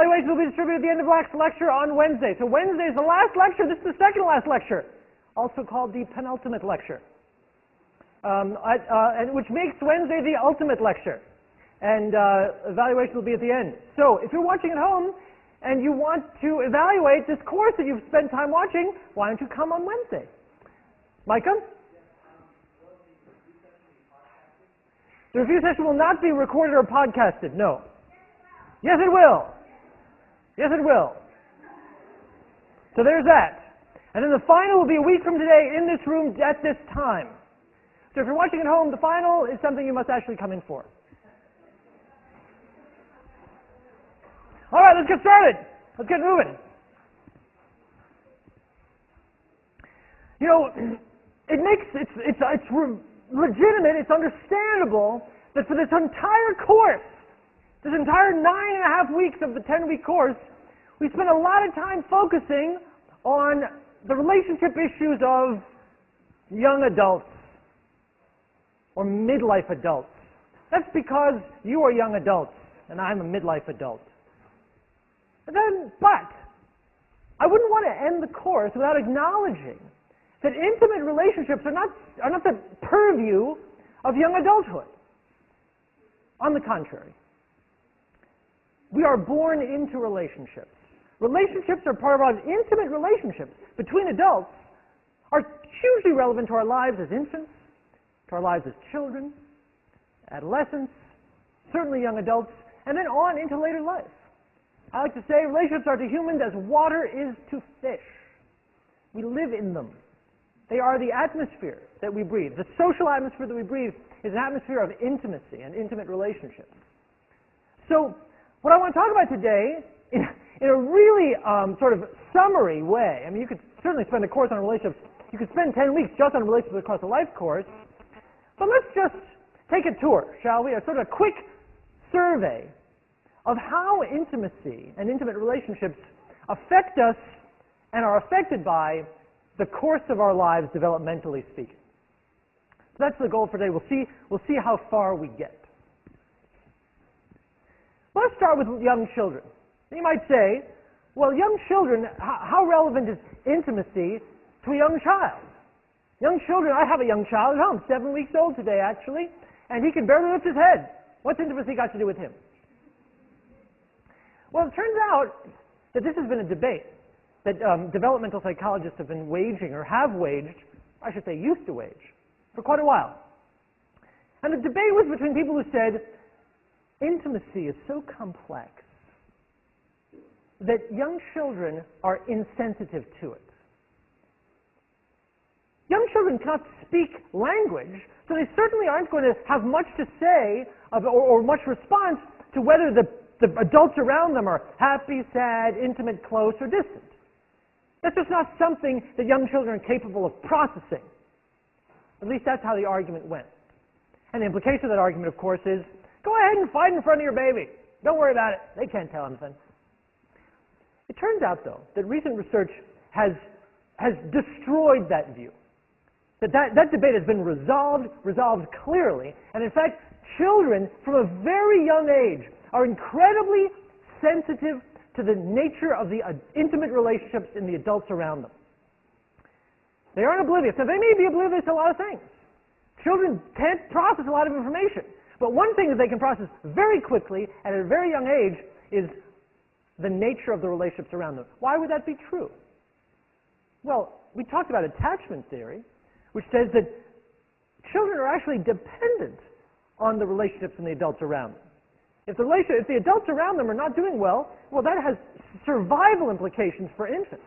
evaluations will be distributed at the end of Black's lecture on Wednesday. So Wednesday is the last lecture. This is the second last lecture, also called the penultimate lecture, and which makes Wednesday the ultimate lecture. And evaluation will be at the end. So if you're watching at home and you want to evaluate this course that you've spent time watching, why don't you come on Wednesday? Micah? The review session will not be recorded or podcasted, no. Yes, it will. Yes, it will. So there's that. And then the final will be a week from today in this room at this time. So if you're watching at home, the final is something you must actually come in for. All right, let's get started. Let's get moving. You know, it's legitimate, it's understandable that for this entire course, this entire 9.5 weeks of the 10-week course, we spent a lot of time focusing on the relationship issues of young adults or midlife adults. That's because you are young adults and I'm a midlife adult. But I wouldn't want to end the course without acknowledging that intimate relationships are not the purview of young adulthood. On the contrary, we are born into relationships. Relationships are part of our intimate relationships between adults are hugely relevant to our lives as infants, to our lives as children, adolescents, certainly young adults, and then on into later life. I like to say relationships are to humans as water is to fish. We live in them. They are the atmosphere that we breathe. The social atmosphere that we breathe is an atmosphere of intimacy and intimate relationships. So what I want to talk about today, in a really sort of summary way, I mean, you could certainly spend a course on relationships. You could spend 10 weeks just on relationships across a life course. But let's just take a tour, shall we? A sort of a quick survey of how intimacy and intimate relationships affect us and are affected by the course of our lives, developmentally speaking. So that's the goal for today. We'll see how far we get. Let's start with young children. You might say, well, young children, how relevant is intimacy to a young child? Young children, I have a young child at home, 7 weeks old today, actually, and he can barely lift his head. What's intimacy got to do with him? Well, it turns out that this has been a debate that developmental psychologists have been waging, or have waged, I should say used to wage, for quite a while. And the debate was between people who said, intimacy is so complex that young children are insensitive to it. Young children cannot speak language, so they certainly aren't going to have much to say or much response to whether the adults around them are happy, sad, intimate, close, or distant. That's just not something that young children are capable of processing. At least that's how the argument went. And the implication of that argument, of course, is go ahead and fight in front of your baby. Don't worry about it. They can't tell anything. It turns out, though, that recent research has destroyed that view. That debate has been resolved clearly. And in fact, children from a very young age are incredibly sensitive to the nature of the intimate relationships in the adults around them. They aren't oblivious. Now, they may be oblivious to a lot of things. Children can't process a lot of information. But one thing that they can process very quickly at a very young age is the nature of the relationships around them. Why would that be true? Well, we talked about attachment theory, which says that children are actually dependent on the relationships in the adults around them. If the adults around them are not doing well, that has survival implications for infants.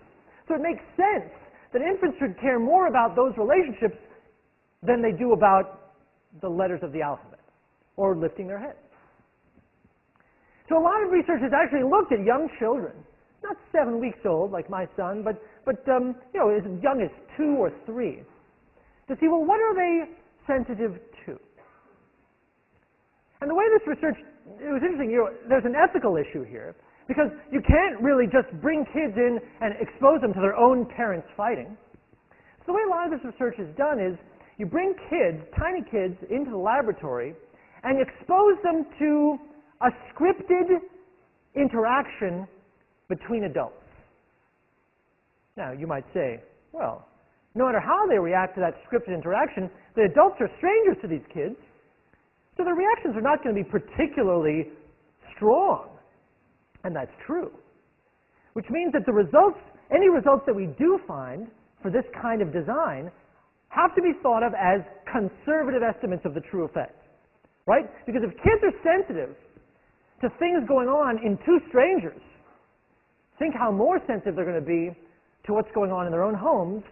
So it makes sense that infants should care more about those relationships than they do about the letters of the alphabet or lifting their head. So a lot of research has actually looked at young children, not 7 weeks old like my son, but as young as 2 or 3, to see, well, what are they sensitive to? And the way this research, it was interesting, there's an ethical issue here, because you can't really just bring kids in and expose them to their own parents fighting. So the way a lot of this research is done is you bring kids, tiny kids, into the laboratory and expose them to a scripted interaction between adults. Now, you might say, well, no matter how they react to that scripted interaction, the adults are strangers to these kids, so their reactions are not going to be particularly strong. And that's true. Which means that the results, any results that we do find for this kind of design, have to be thought of as conservative estimates of the true effect. Right? Because if kids are sensitive to things going on in two strangers, think how more sensitive they're going to be to what's going on in their own homes,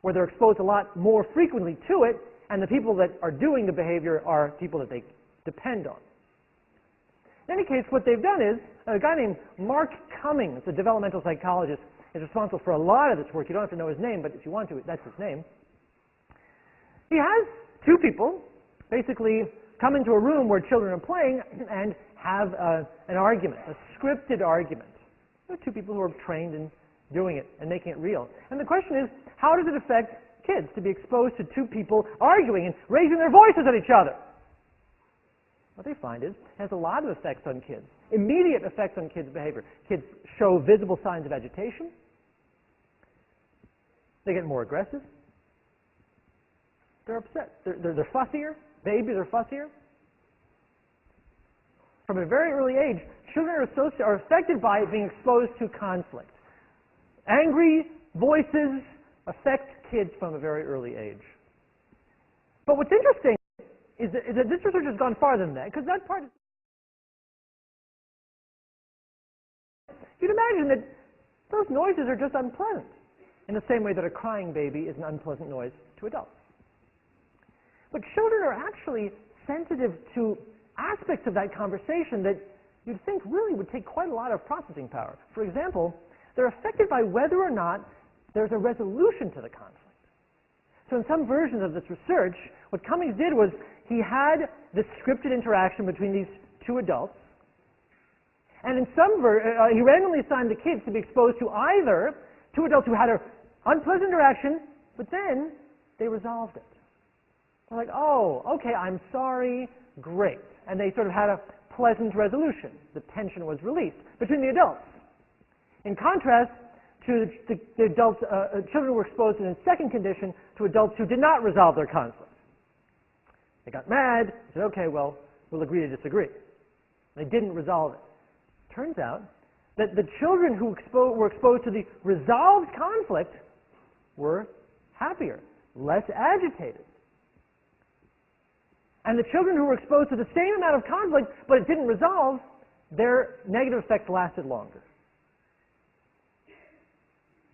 where they're exposed a lot more frequently to it, and the people that are doing the behavior are people that they depend on. In any case, what they've done is, a guy named Mark Cummings, a developmental psychologist, is responsible for a lot of this work. You don't have to know his name, but if you want to, that's his name. He has two people basically come into a room where children are playing and have an argument, a scripted argument. There are two people who are trained in doing it and making it real. And the question is, how does it affect kids to be exposed to two people arguing and raising their voices at each other? What they find is it has a lot of effects on kids, immediate effects on kids' behavior. Kids show visible signs of agitation. They get more aggressive. They're upset. They're fussier. Babies are fussier. From a very early age, children are affected by being exposed to conflict. Angry voices affect kids from a very early age. But what's interesting is that this research has gone farther than that, because that part is... You'd imagine that those noises are just unpleasant, in the same way that a crying baby is an unpleasant noise to adults. But children are actually sensitive to aspects of that conversation that you'd think really would take quite a lot of processing power. For example, they're affected by whether or not there's a resolution to the conflict. So in some versions of this research, what Cummings did was he had this scripted interaction between these two adults, and in some he randomly assigned the kids to be exposed to either two adults who had an unpleasant interaction, but then they resolved it. They're like, oh, okay, I'm sorry, great. And they sort of had a pleasant resolution. The tension was released between the adults. In contrast to the adults, children who were exposed in the second condition to adults who did not resolve their conflict. They got mad, said, okay, well, we'll agree to disagree. They didn't resolve it. Turns out that the children who were exposed to the resolved conflict were happier, less agitated. And the children who were exposed to the same amount of conflict, but it didn't resolve, their negative effects lasted longer.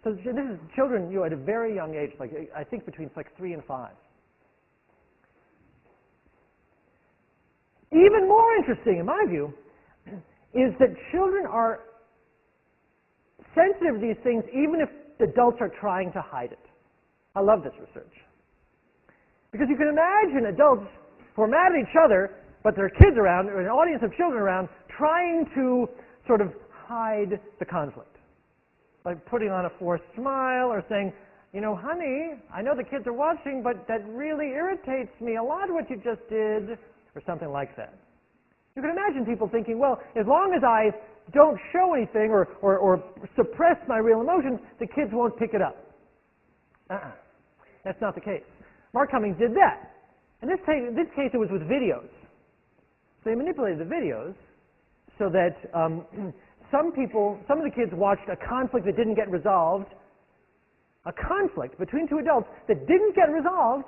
So this is children, at a very young age, like I think between 3 and 5. Even more interesting, in my view, is that children are sensitive to these things even if adults are trying to hide it. I love this research. Because you can imagine adults who are mad at each other, but there are kids around, or an audience of children around, trying to sort of hide the conflict. By putting on a forced smile or saying, honey, I know the kids are watching, but that really irritates me a lot what you just did, or something like that. You can imagine people thinking, well, as long as I don't show anything or suppress my real emotions, the kids won't pick it up. That's not the case. Mark Cummings did that. In this case, it was with videos. So they manipulated the videos so that some of the kids watched a conflict that didn't get resolved, a conflict between two adults that didn't get resolved,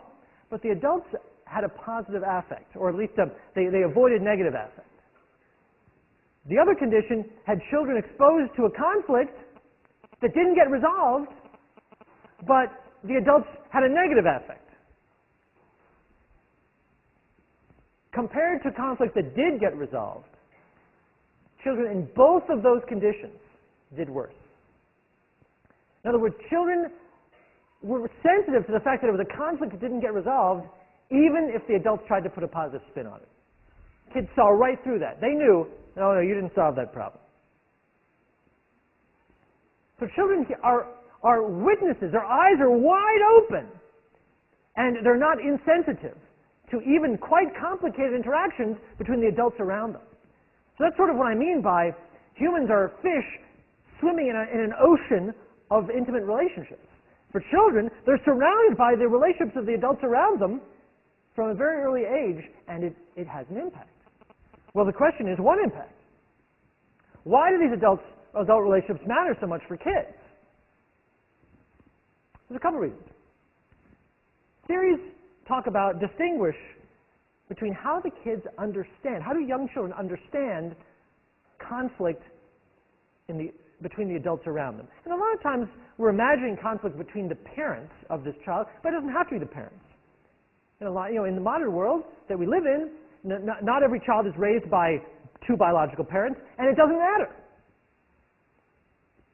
but the adults had a positive affect, or at least they avoided negative affect. The other condition had children exposed to a conflict that didn't get resolved, but the adults had a negative affect. Compared to conflict that did get resolved, children in both of those conditions did worse. In other words, children were sensitive to the fact that it was a conflict that didn't get resolved, even if the adults tried to put a positive spin on it. Kids saw right through that. They knew, no, you didn't solve that problem. So children are witnesses. Their eyes are wide open, and they're not insensitive to even quite complicated interactions between the adults around them. So that's sort of what I mean by Humans are fish swimming in an ocean of intimate relationships. For children, they're surrounded by the relationships of the adults around them from a very early age, and it has an impact. Well, the question is, what impact? Why do these adult relationships matter so much for kids? There's a couple reasons. Theories distinguish between how the kids understand, how do young children understand conflict between the adults around them. And a lot of times we're imagining conflict between the parents of this child, but it doesn't have to be the parents. In the modern world that we live in, not every child is raised by two biological parents, and it doesn't matter.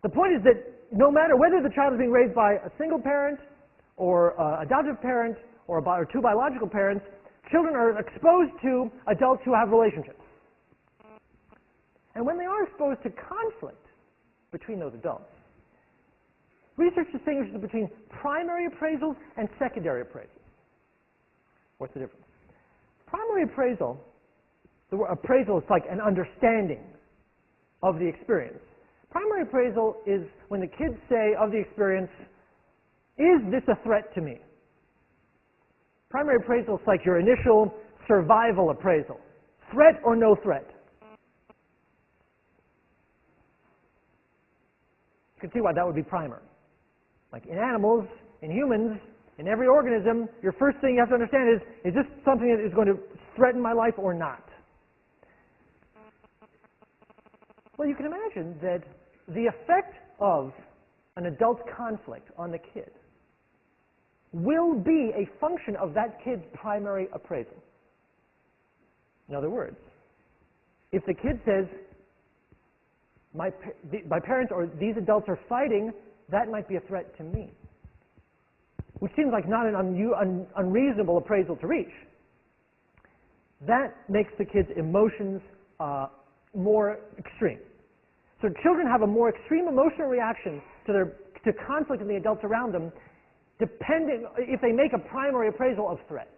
The point is that no matter whether the child is being raised by a single parent or adoptive parent or two biological parents, children are exposed to adults who have relationships. And when they are exposed to conflict between those adults, research distinguishes between primary appraisals and secondary appraisals. What's the difference? Primary appraisal, the word appraisal is like an understanding of the experience. Primary appraisal is when the kids say of the experience, is this a threat to me? Primary appraisal is like your initial survival appraisal. Threat or no threat? You can see why that would be primer. Like in animals, in humans, in every organism, your first thing you have to understand is this something that is going to threaten my life or not? Well, you can imagine that the effect of an adult conflict on the kid will be a function of that kid's primary appraisal. In other words, if the kid says, my parents or these adults are fighting, that might be a threat to me, which seems like not an unreasonable appraisal to reach. That makes the kid's emotions more extreme. So children have a more extreme emotional reaction to conflict in the adults around them, depending if they make a primary appraisal of threat.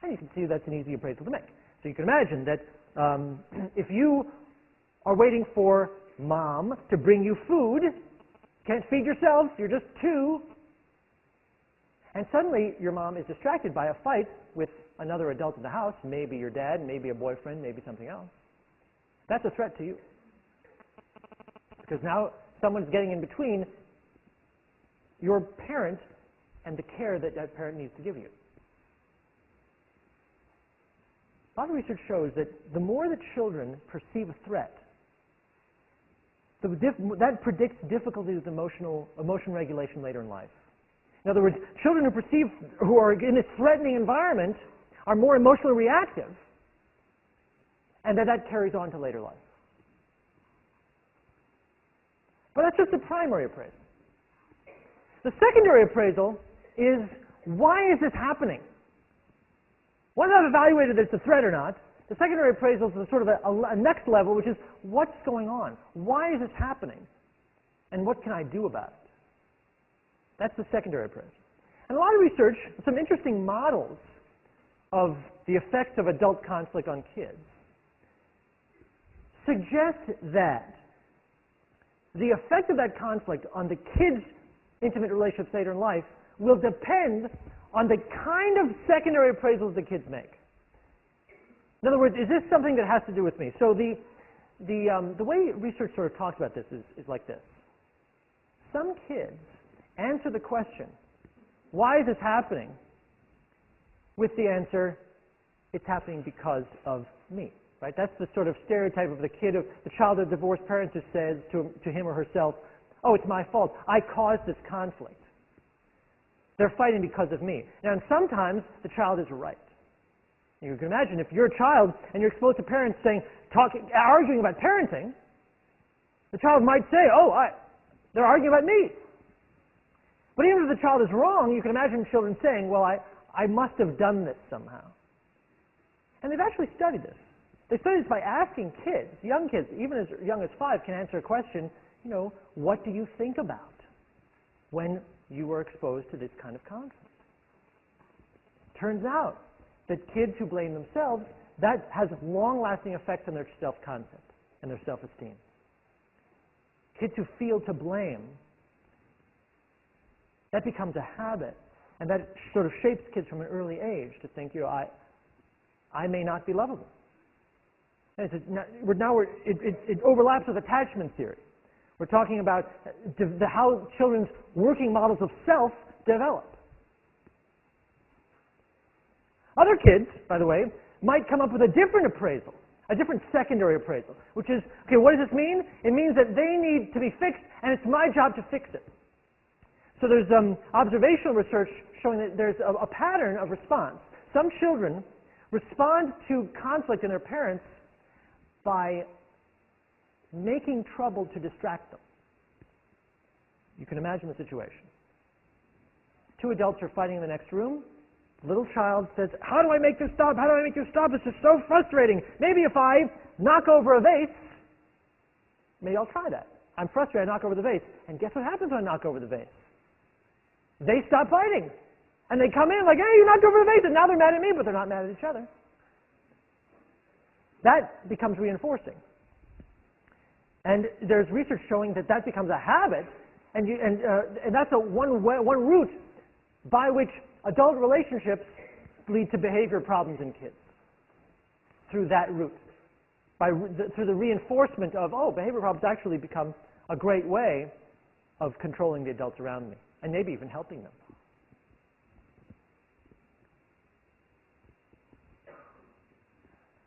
And you can see that's an easy appraisal to make. So you can imagine that if you are waiting for mom to bring you food, can't feed yourself, you're just two, and suddenly your mom is distracted by a fight with another adult in the house, maybe your dad, maybe a boyfriend, maybe something else. That's a threat to you. Because now someone's getting in between your parent and the care that that parent needs to give you. A lot of research shows that the more that children perceive a threat, that predicts difficulties with emotion regulation later in life. In other words, children who are in a threatening environment are more emotionally reactive, and that carries on to later life. But that's just the primary appraisal. The secondary appraisal is, why is this happening? Once I've evaluated if it's a threat or not, the secondary appraisal is sort of a next level, which is, what's going on? Why is this happening? And what can I do about it? That's the secondary appraisal. And a lot of research, some interesting models of the effects of adult conflict on kids, suggest that the effect of that conflict on the kids' intimate relationships later in life will depend on the kind of secondary appraisals the kids make. In other words, is this something that has to do with me? So the way research sort of talks about this is like this. Some kids answer the question, why is this happening, with the answer, it's happening because of me. Right? That's the sort of stereotype of the child of divorced parents who says to him or herself, oh, it's my fault. I caused this conflict. They're fighting because of me. Now, and sometimes the child is right. You can imagine if you're a child and you're exposed to parents arguing about parenting, the child might say, oh, they're arguing about me. But even if the child is wrong, you can imagine children saying, well, I must have done this somehow. And they've actually studied this. They studied this by asking kids, young kids, even as young as 5, can answer a question, what do you think about when you were exposed to this kind of conflict? Turns out that kids who blame themselves that has long-lasting effects on their self-concept and their self-esteem. Kids who feel to blame, that becomes a habit, and that sort of shapes kids from an early age to think, I may not be lovable. And it overlaps with attachment theory. We're talking about how children's working models of self develop. Other kids, by the way, might come up with a different appraisal, a different secondary appraisal, which is, okay, what does this mean? It means that they need to be fixed, and it's my job to fix it. So there's observational research showing that there's a pattern of response. Some children respond to conflict in their parents by making trouble to distract them. You can imagine the situation. Two adults are fighting in the next room. The little child says, how do I make this stop? How do I make this stop? This is so frustrating. Maybe if I knock over a vase, maybe I'll try that. I'm frustrated, I knock over the vase. And guess what happens when I knock over the vase? They stop fighting. And they come in like, hey, you knocked over the vase. And now they're mad at me, but they're not mad at each other. That becomes reinforcing. And there's research showing that that becomes a habit. And that's one route by which adult relationships lead to behavior problems in kids. Through that route. Through the reinforcement of, behavior problems actually become a great way of controlling the adults around me. And maybe even helping them.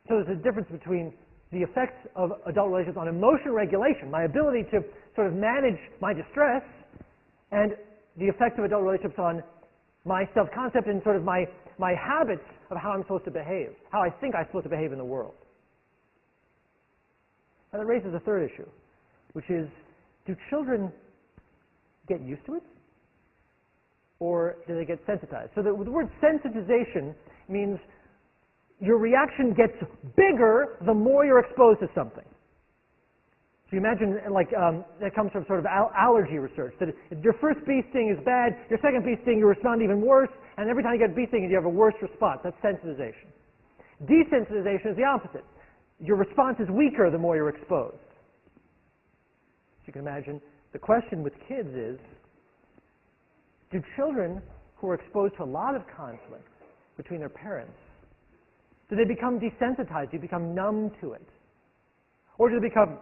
So there's a difference between the effects of adult relationships on emotion regulation, my ability to sort of manage my distress, and the effects of adult relationships on my self-concept and sort of my habits of how I'm supposed to behave, how I think I'm supposed to behave in the world. And that raises a third issue, which is, do children get used to it? Or do they get sensitized? So the word sensitization means your reaction gets bigger the more you're exposed to something. So you imagine, like, that comes from sort of allergy research, that if your first bee sting is bad, your second bee sting you respond even worse, and every time you get a bee sting you have a worse response. That's sensitization. Desensitization is the opposite. Your response is weaker the more you're exposed. So you can imagine, the question with kids is, do children who are exposed to a lot of conflict between their parents, do they become desensitized? Do they become numb to it? Or do they become,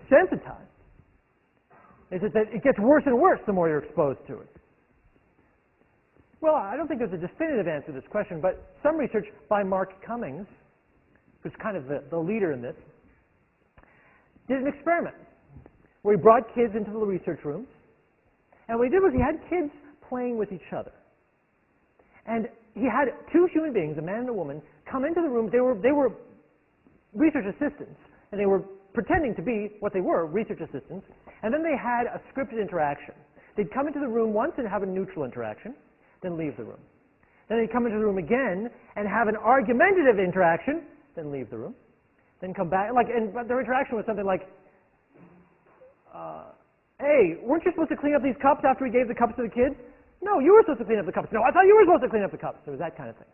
sensitized? Is it that it gets worse and worse the more you're exposed to it? Well, I don't think there's a definitive answer to this question, but some research by Mark Cummings, who's kind of the leader in this, did an experiment where he brought kids into the research rooms, and what he did was he had kids playing with each other. And he had two human beings, a man and a woman, come into the room. They were research assistants, and they were pretending to be what they were, research assistants, and then they had a scripted interaction. They'd come into the room once and have a neutral interaction, then leave the room. Then they'd come into the room again and have an argumentative interaction, then leave the room. Then come back, but their interaction was something like, hey, weren't you supposed to clean up these cups after we gave the cups to the kids? No, you were supposed to clean up the cups. No, I thought you were supposed to clean up the cups. It was that kind of thing.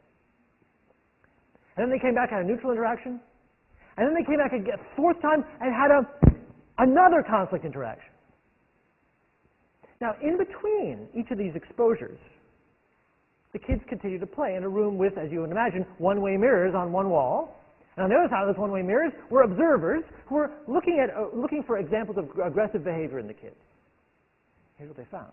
And then they came back and had a neutral interaction. And then they came back a fourth time and had another conflict interaction. Now, in between each of these exposures, the kids continue to play in a room with, as you would imagine, one-way mirrors on one wall. And on the other side of those one-way mirrors were observers who were looking for examples of aggressive behavior in the kids. Here's what they found.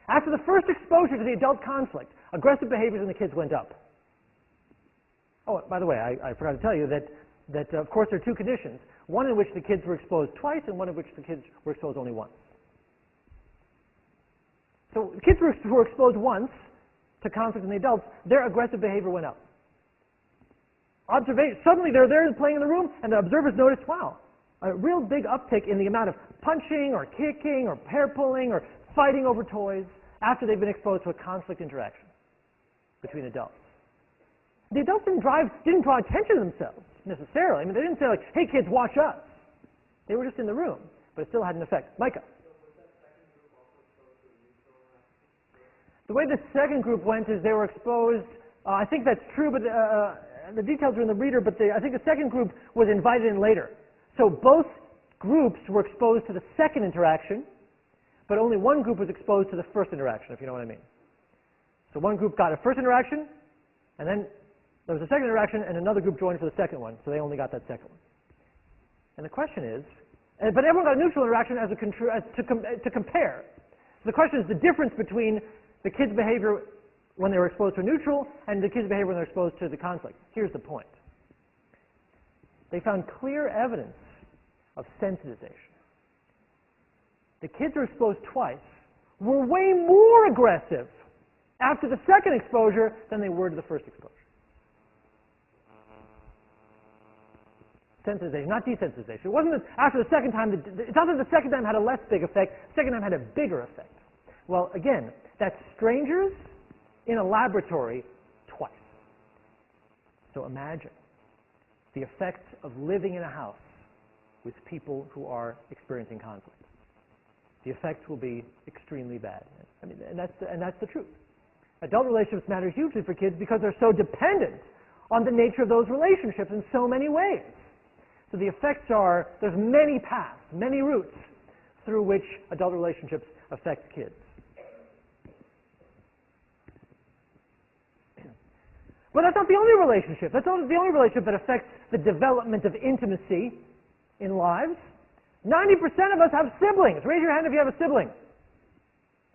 After the first exposure to the adult conflict, aggressive behaviors in the kids went up. Oh, by the way, I forgot to tell you that of course there are two conditions. One in which the kids were exposed twice and one in which the kids were exposed only once. So kids who were exposed once to conflict in the adults, their aggressive behavior went up. Suddenly they're there playing in the room and the observers noticed, wow, a real big uptick in the amount of punching or kicking or hair pulling or fighting over toys after they've been exposed to a conflict interaction between adults. The adults didn't draw attention to themselves necessarily. I mean, they didn't say like, hey kids, watch us. They were just in the room, but it still had an effect. Micah. The way the second group went is they were exposed I think that's true, but the details are in the reader, but I think the second group was invited in later. So both groups were exposed to the second interaction, but only one group was exposed to the first interaction, if you know what I mean. So one group got a first interaction, and then there was a second interaction, and another group joined for the second one, so they only got that second one. And the question is, but everyone got a neutral interaction as to compare. So the question is the difference between the kids' behavior when they were exposed to neutral and the kids' behavior when they were exposed to the conflict. Here's the point. They found clear evidence of sensitization. The kids who were exposed twice were way more aggressive after the second exposure than they were to the first exposure. Sensitization, not desensitization. It wasn't that after the second time, it's not that the second time had a less big effect, the second time had a bigger effect. Well, again, that's strangers in a laboratory twice. So imagine the effects of living in a house with people who are experiencing conflict. The effects will be extremely bad. I mean, and that's the truth. Adult relationships matter hugely for kids because they're so dependent on the nature of those relationships in so many ways. So the effects are, there's many paths, many routes through which adult relationships affect kids. But that's not the only relationship. That's not the only relationship that affects the development of intimacy in lives. 90% of us have siblings. Raise your hand if you have a sibling.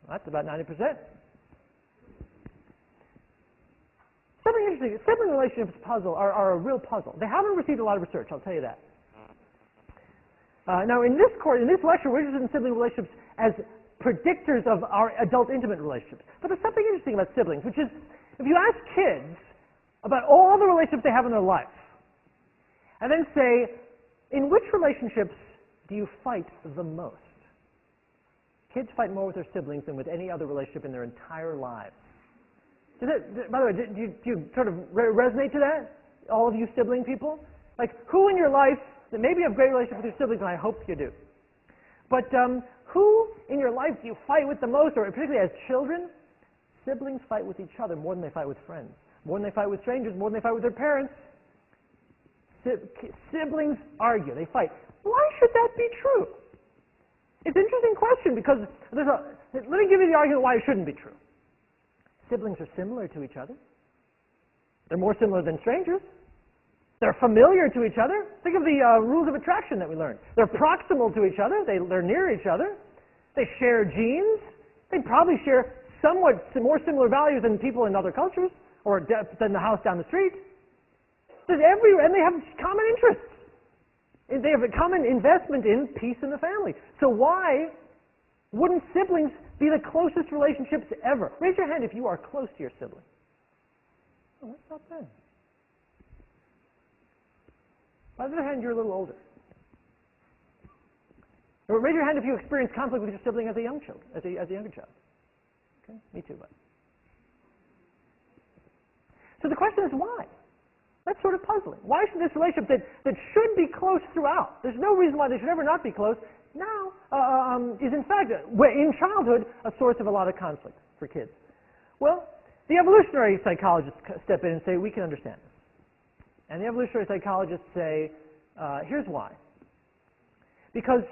Well, that's about 90%. Something interesting. Sibling relationships are a real puzzle. They haven't received a lot of research, I'll tell you that. Now, in this lecture, we're interested in sibling relationships as predictors of our adult intimate relationships. But there's something interesting about siblings, which is, if you ask kids about all the relationships they have in their life, and then say, in which relationships do you fight the most? Kids fight more with their siblings than with any other relationship in their entire lives. By the way, do you sort of resonate to that? All of you sibling people? Like, who in your life, that maybe you have a great relationship with your siblings, and I hope you do. But who in your life do you fight with the most, or particularly as children? Siblings fight with each other more than they fight with friends, more than they fight with strangers, more than they fight with their parents. Siblings argue, they fight. Why should that be true? It's an interesting question because let me give you the argument why it shouldn't be true. Siblings are similar to each other. They're more similar than strangers. They're familiar to each other. Think of the rules of attraction that we learned. They're proximal to each other. They're near each other. They share genes. They probably share somewhat more similar values than people in other cultures or than the house down the street. And they have common interests. They have a common investment in peace in the family. So why wouldn't siblings be the closest relationships ever? Raise your hand if you are close to your sibling. Oh, that's not bad. On the other hand, you're a little older. Or raise your hand if you experience conflict with your sibling as a younger child. Okay, me too, bud. So the question is why? That's sort of puzzling. Why should this relationship that should be close throughout, there's no reason why they should ever not be close, now is in fact, in childhood, a source of a lot of conflict for kids? Well, the evolutionary psychologists step in and say, we can understand this. And the evolutionary psychologists say, here's why. Because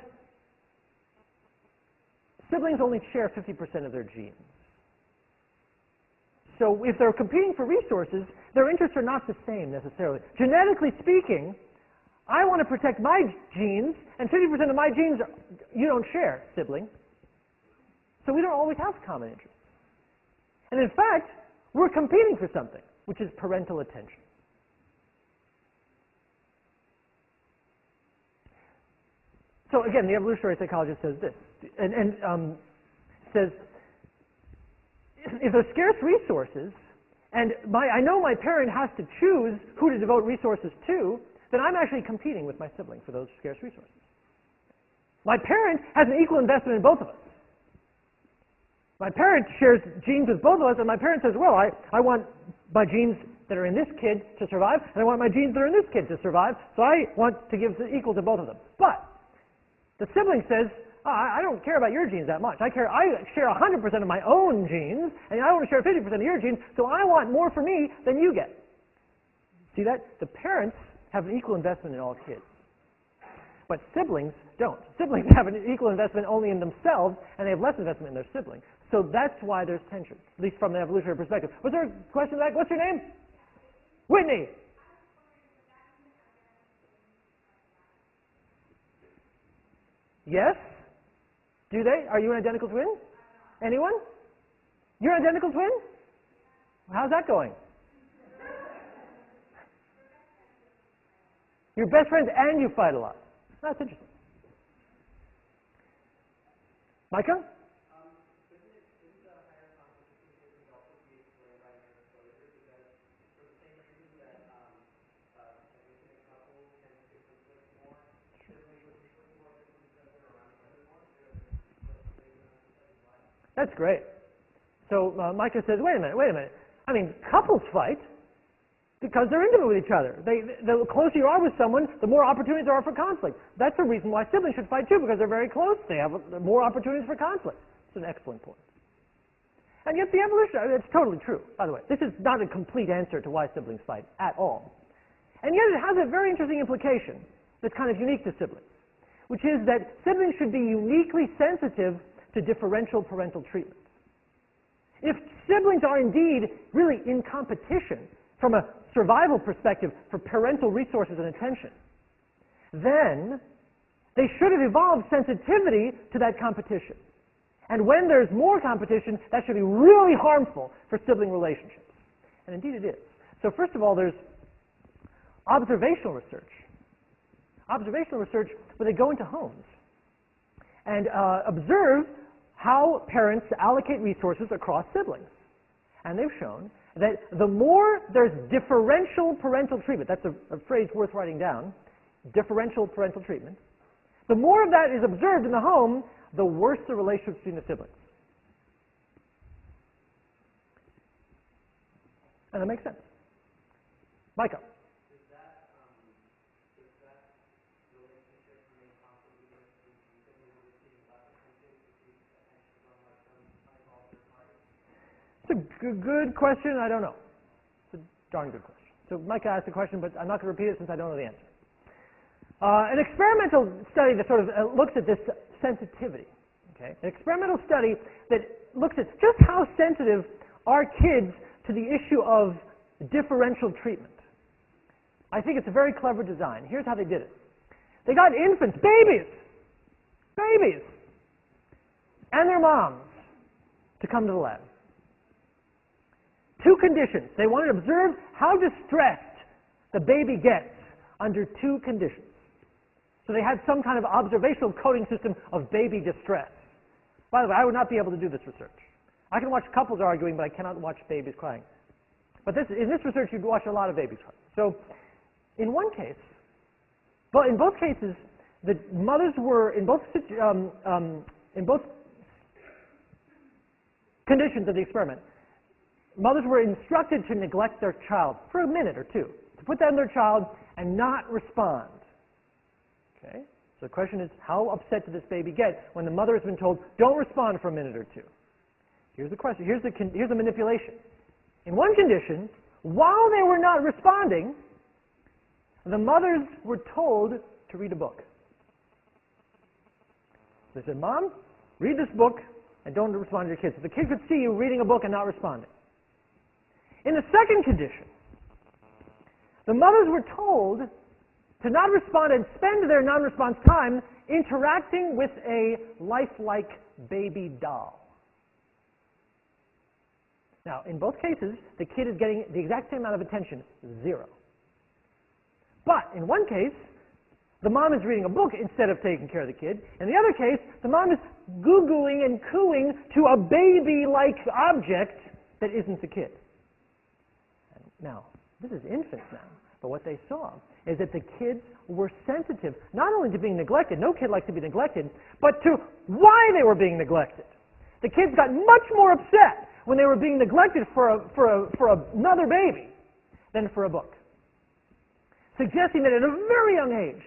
siblings only share 50% of their genes. So if they're competing for resources, their interests are not the same necessarily. Genetically speaking, I want to protect my genes, and 50% of my genes you don't share, sibling. So we don't always have common interests. And in fact, we're competing for something, which is parental attention. So again, the evolutionary psychologist says this, and says, if there's scarce resources, and I know my parent has to choose who to devote resources to, then I'm actually competing with my sibling for those scarce resources. My parent has an equal investment in both of us. My parent shares genes with both of us, and my parent says, well, I want my genes that are in this kid to survive, and I want my genes that are in this kid to survive, so I want to give equal to both of them. But the sibling says, I don't care about your genes that much. I share 100% of my own genes, and I want to share 50% of your genes, so I want more for me than you get. See that? The parents have an equal investment in all kids. But siblings don't. Siblings have an equal investment only in themselves, and they have less investment in their siblings. So that's why there's tension, at least from an evolutionary perspective. Was there a question like, what's your name? Whitney. Yes? Do they? Are you an identical twin? Anyone? You're an identical twin? How's that going? You're best friends and you fight a lot. That's interesting. Micah? That's great. So Micah says, wait a minute. I mean, couples fight because they're intimate with each other. The closer you are with someone, the more opportunities there are for conflict. That's the reason why siblings should fight too, because they're very close. They have more opportunities for conflict. It's an excellent point. And yet the evolution, it's totally true, by the way. This is not a complete answer to why siblings fight at all. And yet it has a very interesting implication that's kind of unique to siblings, which is that siblings should be uniquely sensitive to differential parental treatment. If siblings are indeed really in competition from a survival perspective for parental resources and attention, then they should have evolved sensitivity to that competition. And when there's more competition, that should be really harmful for sibling relationships. And indeed it is. So first of all, there's observational research. Observational research where they go into homes and observe how parents allocate resources across siblings. And they've shown that the more there's differential parental treatment, that's a phrase worth writing down, differential parental treatment, the more of that is observed in the home, the worse the relationship between the siblings. And that makes sense. Micah. It's a good question. I don't know. It's a darn good question. So Micah asked a question, but I'm not going to repeat it since I don't know the answer. An experimental study that sort of looks at this sensitivity. Okay? An experimental study that looks at just how sensitive are kids to the issue of differential treatment. I think it's a very clever design. Here's how they did it. They got infants, babies, and their moms to come to the lab. Two conditions. They wanted to observe how distressed the baby gets under two conditions. So they had some kind of observational coding system of baby distress. By the way, I would not be able to do this research. I can watch couples arguing, but I cannot watch babies crying. But in this research, you'd watch a lot of babies crying. So in one case, but in both cases, the mothers were, in both conditions of the experiment, mothers were instructed to neglect their child for a minute or two, to put down their child and not respond. Okay? So the question is, how upset did this baby get when the mother has been told, don't respond for a minute or two? Here's the question. Here's the manipulation. In one condition, while they were not responding, the mothers were told to read a book. They said, Mom, read this book and don't respond to your kids. So the kids could see you reading a book and not responding. In the second condition, the mothers were told to not respond and spend their non-response time interacting with a lifelike baby doll. Now, in both cases, the kid is getting the exact same amount of attention, 0. But in one case, the mom is reading a book instead of taking care of the kid. In the other case, the mom is googling and cooing to a baby-like object that isn't the kid. Now, this is infants now, but what they saw is that the kids were sensitive not only to being neglected, no kid likes to be neglected, but to why they were being neglected. The kids got much more upset when they were being neglected for another baby than for a book, suggesting that at a very young age,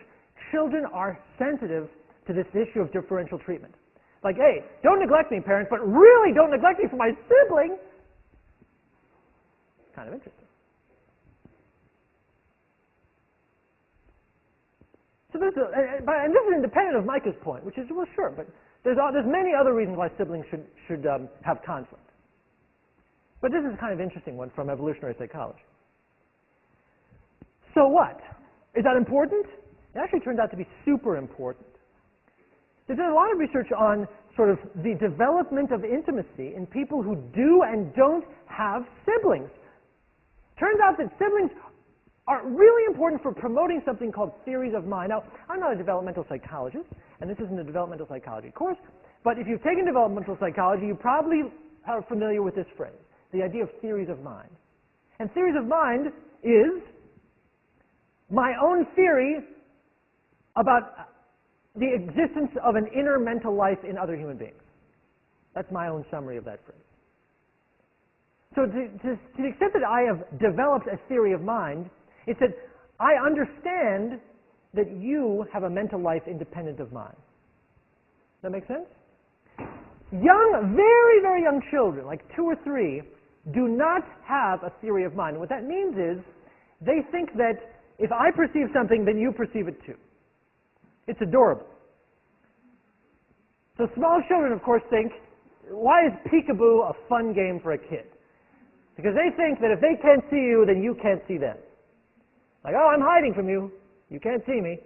children are sensitive to this issue of differential treatment. Like, hey, don't neglect me, parents, but really don't neglect me for my sibling. Kind of interesting. So this is, and this is independent of Micah's point, which is, well, sure, but there's many other reasons why siblings should have conflict. But this is a kind of interesting one from evolutionary psychology. So what? Is that important? It actually turns out to be super important. There's been a lot of research on sort of the development of intimacy in people who do and don't have siblings. Turns out that siblings are really important for promoting something called theories of mind. Now, I'm not a developmental psychologist, and this isn't a developmental psychology course, but if you've taken developmental psychology, you probably are familiar with this phrase, the idea of theories of mind. And theories of mind is my own theory about the existence of an inner mental life in other human beings. That's my own summary of that phrase. So to the extent that I have developed a theory of mind, it's that I understand that you have a mental life independent of mine. Does that make sense? Young, very, very young children, like 2 or 3, do not have a theory of mind. And what that means is they think that if I perceive something, then you perceive it too. It's adorable. So small children, of course, think, why is peekaboo a fun game for a kid? Because they think that if they can't see you, then you can't see them. Like, oh, I'm hiding from you. You can't see me.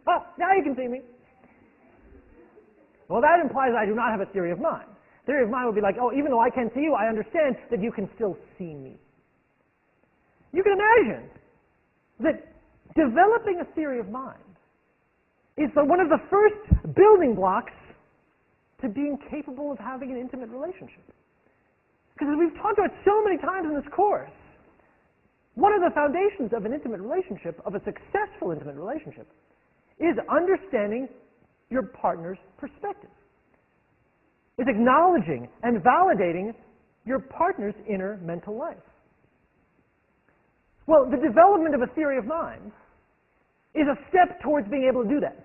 Oh, now you can see me. Well, that implies I do not have a theory of mind. Theory of mind would be like, oh, even though I can't see you, I understand that you can still see me. You can imagine that developing a theory of mind is one of the first building blocks to being capable of having an intimate relationship. Because as we've talked about so many times in this course, one of the foundations of an intimate relationship, of a successful intimate relationship, is understanding your partner's perspective. Is acknowledging and validating your partner's inner mental life. Well, the development of a theory of mind is a step towards being able to do that.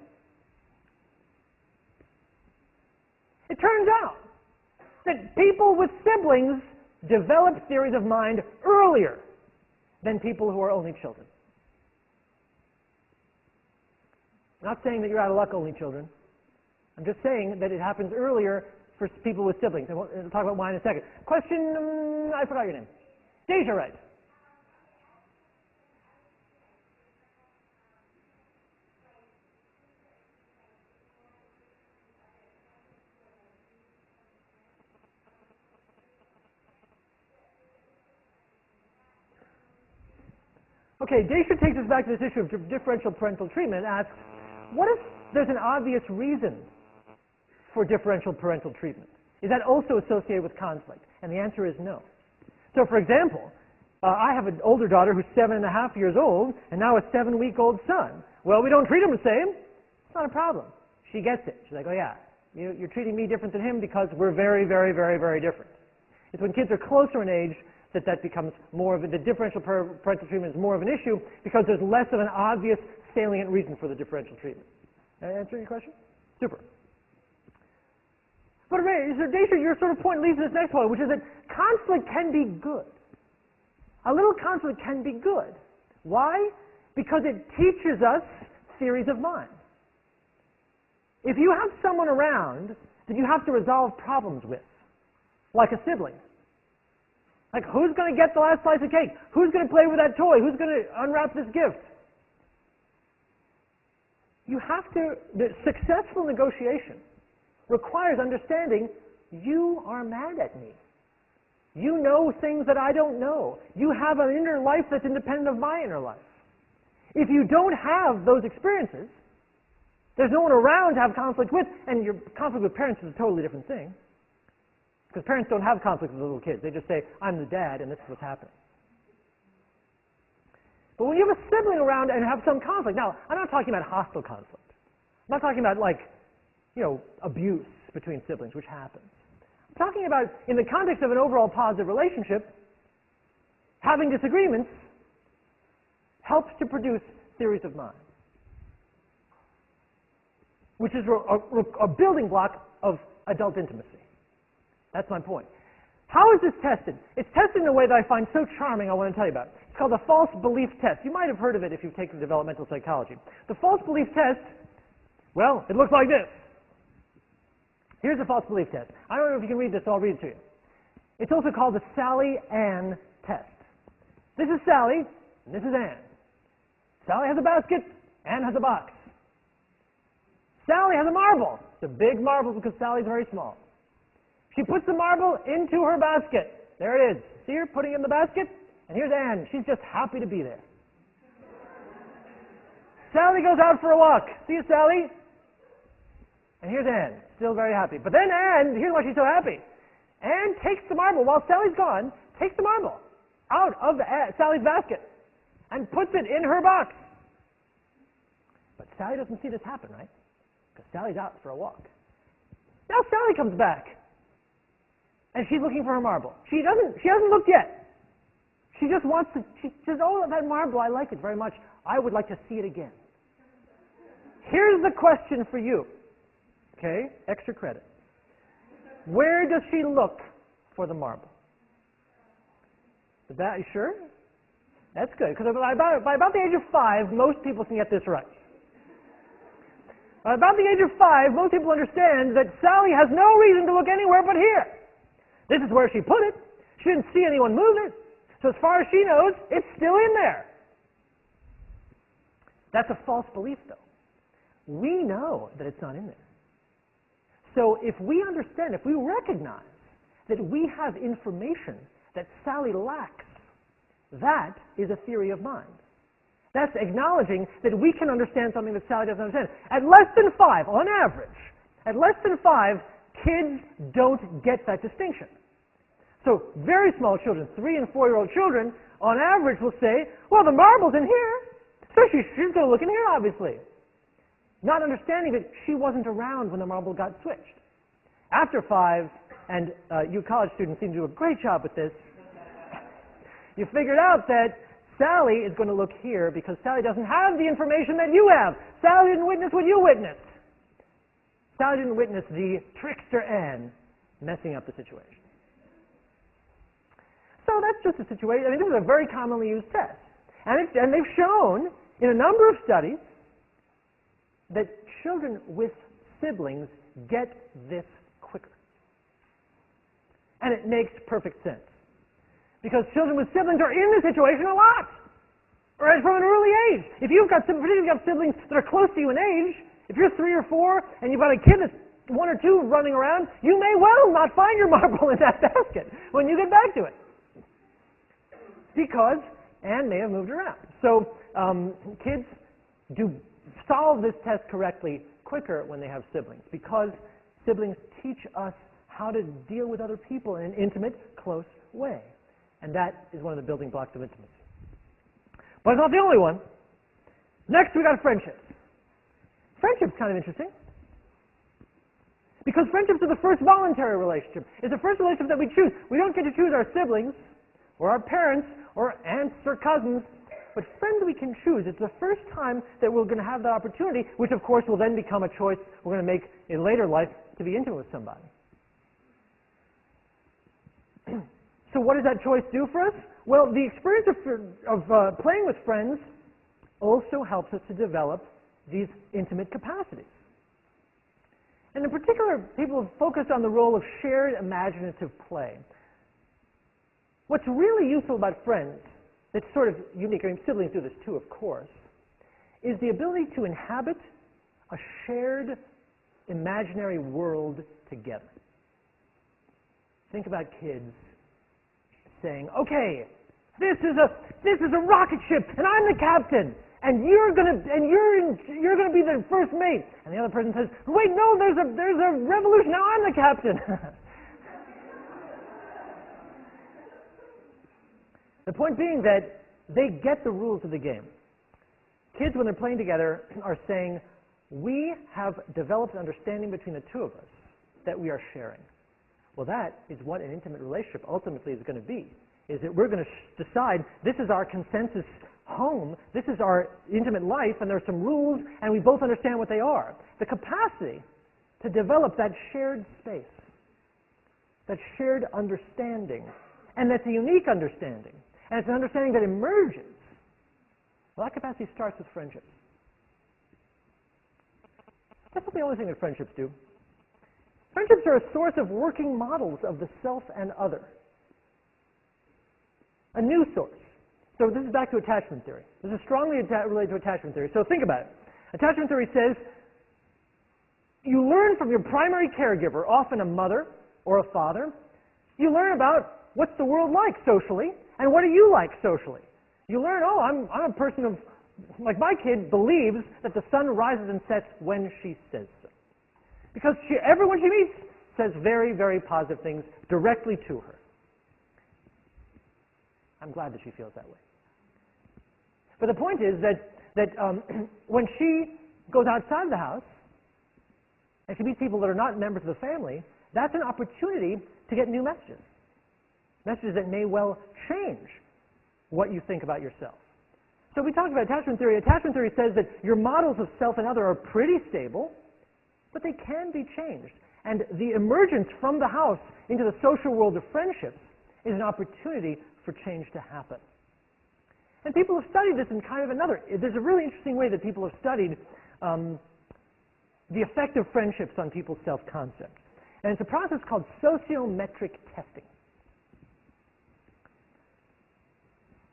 It turns out that people with siblings develop theories of mind earlier than people who are only children. I'm not saying that you're out of luck, only children. I'm just saying that it happens earlier for people with siblings. And we'll talk about why in a second. Question, I forgot your name. Deja, right. Okay, Deja takes us back to this issue of differential parental treatment and asks, what if there's an obvious reason for differential parental treatment? Is that also associated with conflict? And the answer is no. So for example, I have an older daughter who's 7.5 years old, and now a 7-week-old son. Well, we don't treat them the same. It's not a problem. She gets it. She's like, oh yeah, you're treating me different than him because we're very, very, very, very different. It's when kids are closer in age that becomes more of the differential parental treatment is more of an issue because there's less of an obvious salient reason for the differential treatment. Did I answer your question? Super. But so Deja, your sort of point leads to this next point, which is that conflict can be good. A little conflict can be good. Why? Because it teaches us theories of mind. If you have someone around that you have to resolve problems with, like a sibling, like who's going to get the last slice of cake? Who's going to play with that toy? Who's going to unwrap this gift? The successful negotiation requires understanding you are mad at me. You know things that I don't know. You have an inner life that's independent of my inner life. If you don't have those experiences, there's no one around to have conflict with, and your conflict with parents is a totally different thing. Because parents don't have conflict with little kids. They just say, I'm the dad, and this is what's happening. But when you have a sibling around and have some conflict, now, I'm not talking about hostile conflict. I'm not talking about, abuse between siblings, which happens. I'm talking about, in the context of an overall positive relationship, having disagreements helps to produce theories of mind. which is a building block of adult intimacy. That's my point. How is this tested? It's tested in a way that I find so charming I want to tell you about. It's called the false belief test. You might have heard of it if you've taken developmental psychology. The false belief test, well, it looks like this. Here's a false belief test. I don't know if you can read this, so I'll read it to you. It's also called the Sally-Ann test. This is Sally, and this is Ann. Sally has a basket, Ann has a box. Sally has a marble. It's a big marble because Sally's very small. She puts the marble into her basket. There it is. See her putting it in the basket? And here's Ann. She's just happy to be there. Sally goes out for a walk. See you, Sally? And here's Ann, still very happy. But then Ann, here's why she's so happy. Ann takes the marble, while Sally's gone, takes the marble out of Sally's basket and puts it in her box. But Sally doesn't see this happen, right? Because Sally's out for a walk. Now Sally comes back. And she's looking for her marble. She hasn't looked yet. She just wants to, she says, oh, that marble, I like it very much. I would like to see it again. Here's the question for you. Okay, extra credit. Where does she look for the marble? Is that, you sure? That's good, because by about the age of 5, most people can get this right. By about the age of 5, most people understand that Sally has no reason to look anywhere but here. This is where she put it. She didn't see anyone move it. So as far as she knows, it's still in there. That's a false belief, though. We know that it's not in there. So if we understand, if we recognize that we have information that Sally lacks, that is a theory of mind. That's acknowledging that we can understand something that Sally doesn't understand. At less than 5, on average, at less than 5, kids don't get that distinction. So very small children, 3- and 4-year-old children, on average will say, well, the marble's in here, so she's going to look in here, obviously. Not understanding that she wasn't around when the marble got switched. After 5, and you college students seem to do a great job with this, you figured out that Sally is going to look here because Sally doesn't have the information that you have. Sally didn't witness what you witnessed. Sally didn't witness the trickster Ann messing up the situation. So that's just a situation. I mean, this is a very commonly used test. And they've shown in a number of studies that children with siblings get this quicker. And it makes perfect sense. Because children with siblings are in this situation a lot. Right from an early age. If you've got siblings that are close to you in age, if you're 3 or 4 and you've got a kid that's 1 or 2 running around, you may well not find your marble in that basket when you get back to it. Because Ann may have moved around. So kids do solve this test correctly quicker when they have siblings, because siblings teach us how to deal with other people in an intimate, close way. And that is one of the building blocks of intimacy. But it's not the only one. Next, we got friendships. Friendship's kind of interesting. Because friendships are the first voluntary relationship. It's the first relationship that we choose. We don't get to choose our siblings, or our parents, or aunts, or cousins. But friends we can choose. It's the first time that we're going to have that opportunity, which of course will then become a choice we're going to make in later life to be intimate with somebody. So what does that choice do for us? Well, the experience of playing with friends also helps us to develop these intimate capacities. And in particular, people have focused on the role of shared imaginative play. What's really useful about friends, that's sort of unique, I mean, siblings do this too, of course, is the ability to inhabit a shared imaginary world together. Think about kids saying, okay, this is a rocket ship, and I'm the captain, and you're gonna be the first mate. And the other person says, wait, no, there's a revolution. Now I'm the captain. The point being that they get the rules of the game. Kids, when they're playing together, are saying, we have developed an understanding between the two of us that we are sharing. Well, that is what an intimate relationship ultimately is going to be, is that we're going to decide this is our consensus home. This is our intimate life, and there are some rules, and we both understand what they are. The capacity to develop that shared space, that shared understanding, and that's a unique understanding, and it's an understanding that emerges. Well, that capacity starts with friendships. That's not the only thing that friendships do. Friendships are a source of working models of the self and other. A new source. So this is back to attachment theory. This is strongly related to attachment theory. So think about it. Attachment theory says you learn from your primary caregiver, often a mother or a father. You learn about what's the world like socially, and what do you like socially. You learn, oh, I'm a person of, like my kid believes that the sun rises and sets when she says so. Because everyone she meets says very, very positive things directly to her. I'm glad that she feels that way. But the point is that when she goes outside the house and she meets people that are not members of the family, that's an opportunity to get new messages. Messages that may well change what you think about yourself. So we talked about attachment theory. Attachment theory says that your models of self and other are pretty stable, but they can be changed. And the emergence from the house into the social world of friendships is an opportunity for change to happen. And people have studied this in kind of another, there's a really interesting way that people have studied the effect of friendships on people's self-concept. And it's a process called sociometric testing.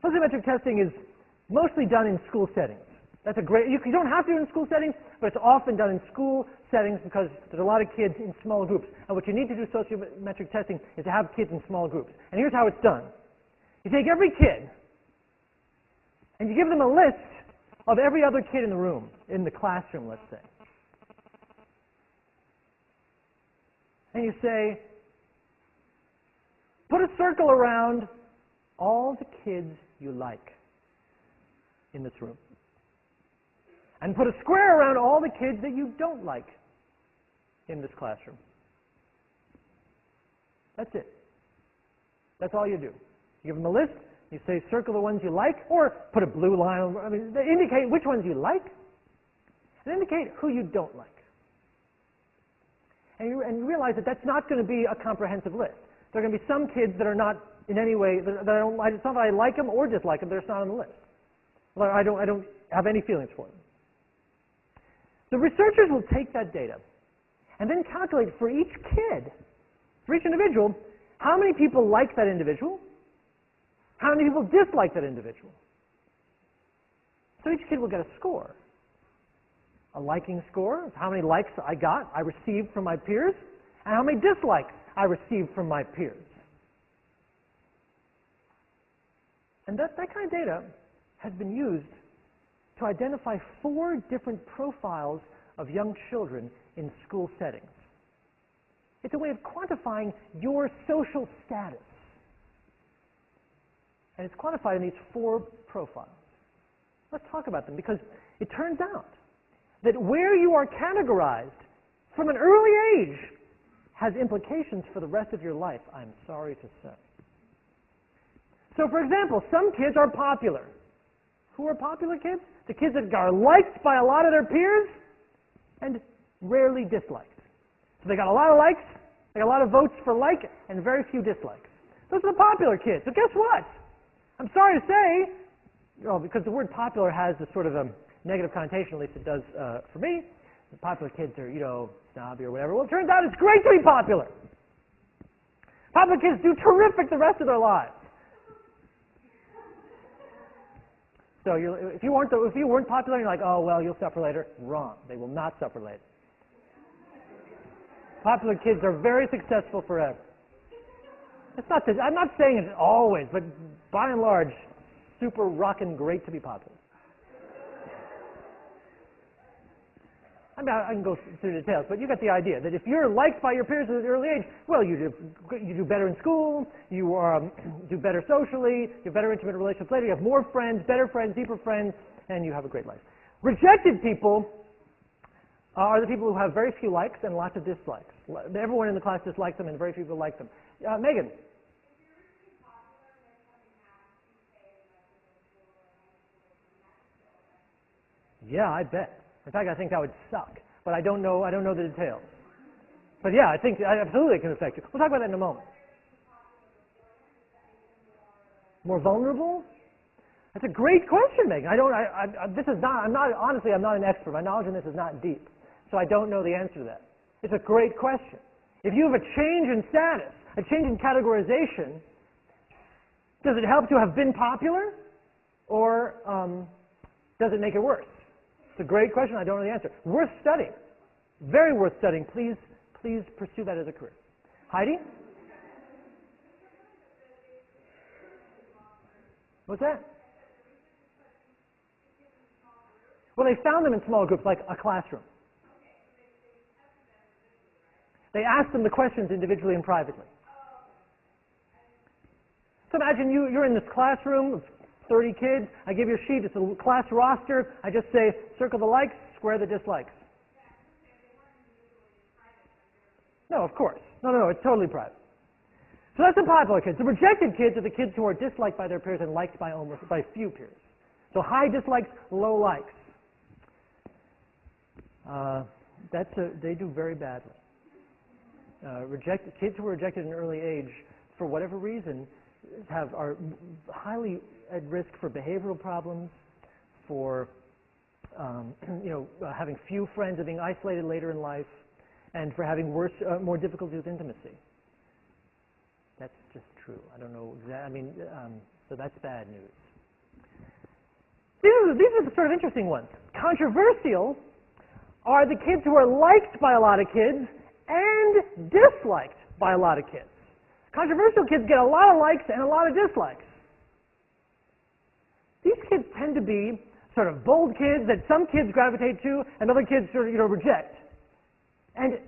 Sociometric testing is mostly done in school settings. That's a great, you don't have to do it in school settings, but it's often done in school settings because there's a lot of kids in small groups. And what you need to do sociometric testing is to have kids in small groups. And here's how it's done. You take every kid and you give them a list of every other kid in the room, in the classroom, let's say. And you say, put a circle around all the kids you like in this room. And put a square around all the kids that you don't like in this classroom. That's it. That's all you do. You give them a list, you say circle the ones you like, or put a blue line over, indicate which ones you like, and indicate who you don't like. And you realize that that's not going to be a comprehensive list. There are going to be some kids that are not in any way, that I don't like, it's not that I like them or dislike them, they're just not on the list. Well, I don't have any feelings for them. The researchers will take that data and then calculate for each kid, for each individual, how many people like that individual, how many people dislike that individual. So each kid will get a score. A liking score is how many likes I received from my peers, and how many dislikes I received from my peers. And that kind of data has been used to identify 4 different profiles of young children in school settings. It's a way of quantifying your social status. And it's quantified in these 4 profiles. Let's talk about them, because it turns out that where you are categorized from an early age has implications for the rest of your life, I'm sorry to say. So, for example, some kids are popular. Who are popular kids? The kids that are liked by a lot of their peers and rarely disliked. So they got a lot of likes, they got a lot of votes for like, and very few dislikes. Those are the popular kids. So guess what? I'm sorry to say, because the word popular has this sort of a negative connotation, at least it does for me. The popular kids are, snobby or whatever. Well, it turns out it's great to be popular. Popular kids do terrific the rest of their lives. So if you weren't popular, you're like, oh, well, you'll suffer later. Wrong. They will not suffer later. Popular kids are very successful forever. I'm not saying it's always, but by and large, super rockin' great to be popular. I can go through the details, but you got the idea that if you're liked by your peers at an early age, well, you do better in school, you do better socially, you have better intimate relationships later, you have more friends, better friends, deeper friends, and you have a great life. Rejected people are the people who have very few likes and lots of dislikes. Everyone in the class dislikes them and very few people like them. Megan? Yeah, I bet. In fact, I think that would suck. But I don't know the details. But yeah, I think absolutely it can affect you. We'll talk about that in a moment. More vulnerable? That's a great question, Megan. I'm not an expert. My knowledge in this is not deep. So I don't know the answer to that. It's a great question. If you have a change in status, a change in categorization, does it help to have been popular? Or does it make it worse? It's a great question. I don't know the answer. Worth studying. Very worth studying. Please pursue that as a career. Heidi? What's that? Well, they found them in small groups, like a classroom. They asked them the questions individually and privately. So imagine you're in this classroom of 30 kids. I give you a sheet. It's a class roster. I just say, circle the likes, square the dislikes. No, of course. No, it's totally private. So that's the popular kids. The rejected kids are the kids who are disliked by their peers and liked by few peers. So high dislikes, low likes. They do very badly. Kids who are rejected at an early age, for whatever reason, are highly at risk for behavioral problems, for having few friends, and being isolated later in life, and for having more difficulty with intimacy. That's just true. I don't know exactly. So that's bad news. These are the sort of interesting ones. Controversial are the kids who are liked by a lot of kids and disliked by a lot of kids. Controversial kids get a lot of likes and a lot of dislikes. These kids tend to be sort of bold kids that some kids gravitate to and other kids sort of reject. And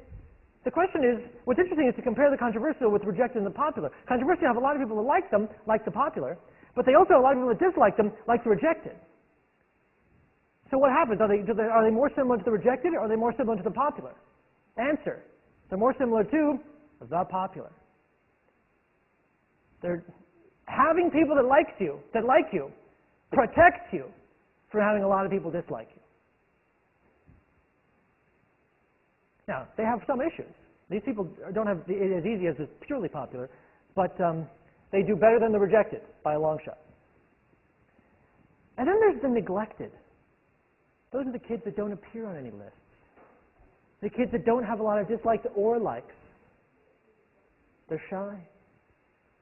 the question is, what's interesting is to compare the controversial with rejected and the popular. Controversial have a lot of people that like them, like the popular, but they also have a lot of people that dislike them, like the rejected. So what happens? Are they more similar to the rejected, or are they more similar to the popular? Answer: they're more similar to the popular. Having people that like you, protects you from having a lot of people dislike you. Now, they have some issues. These people don't have it as easy as the purely popular, but they do better than the rejected by a long shot. And then there's the neglected. Those are the kids that don't appear on any lists. The kids that don't have a lot of dislikes or likes. They're shy.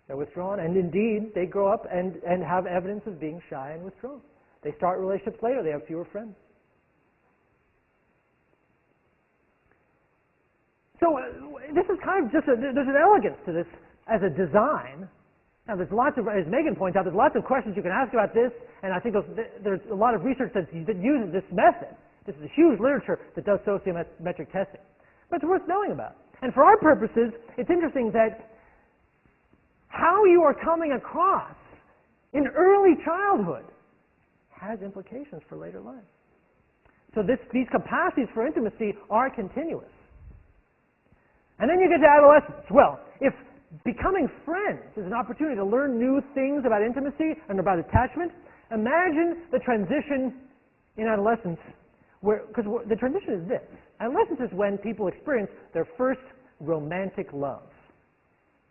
They're withdrawn, and indeed, they grow up and have evidence of being shy and withdrawn. They start relationships later. They have fewer friends. So this is kind of there's an elegance to this as a design. Now, there's lots of, as Megan points out, there's lots of questions you can ask about this, and I think there's a lot of research that uses this method. This is a huge literature that does sociometric testing. But it's worth knowing about. And for our purposes, it's interesting that how you are coming across in early childhood has implications for later life. So these capacities for intimacy are continuous. And then you get to adolescence. Well, if becoming friends is an opportunity to learn new things about intimacy and about attachment, imagine the transition in adolescence, because the transition is this. Adolescence is when people experience their first romantic love.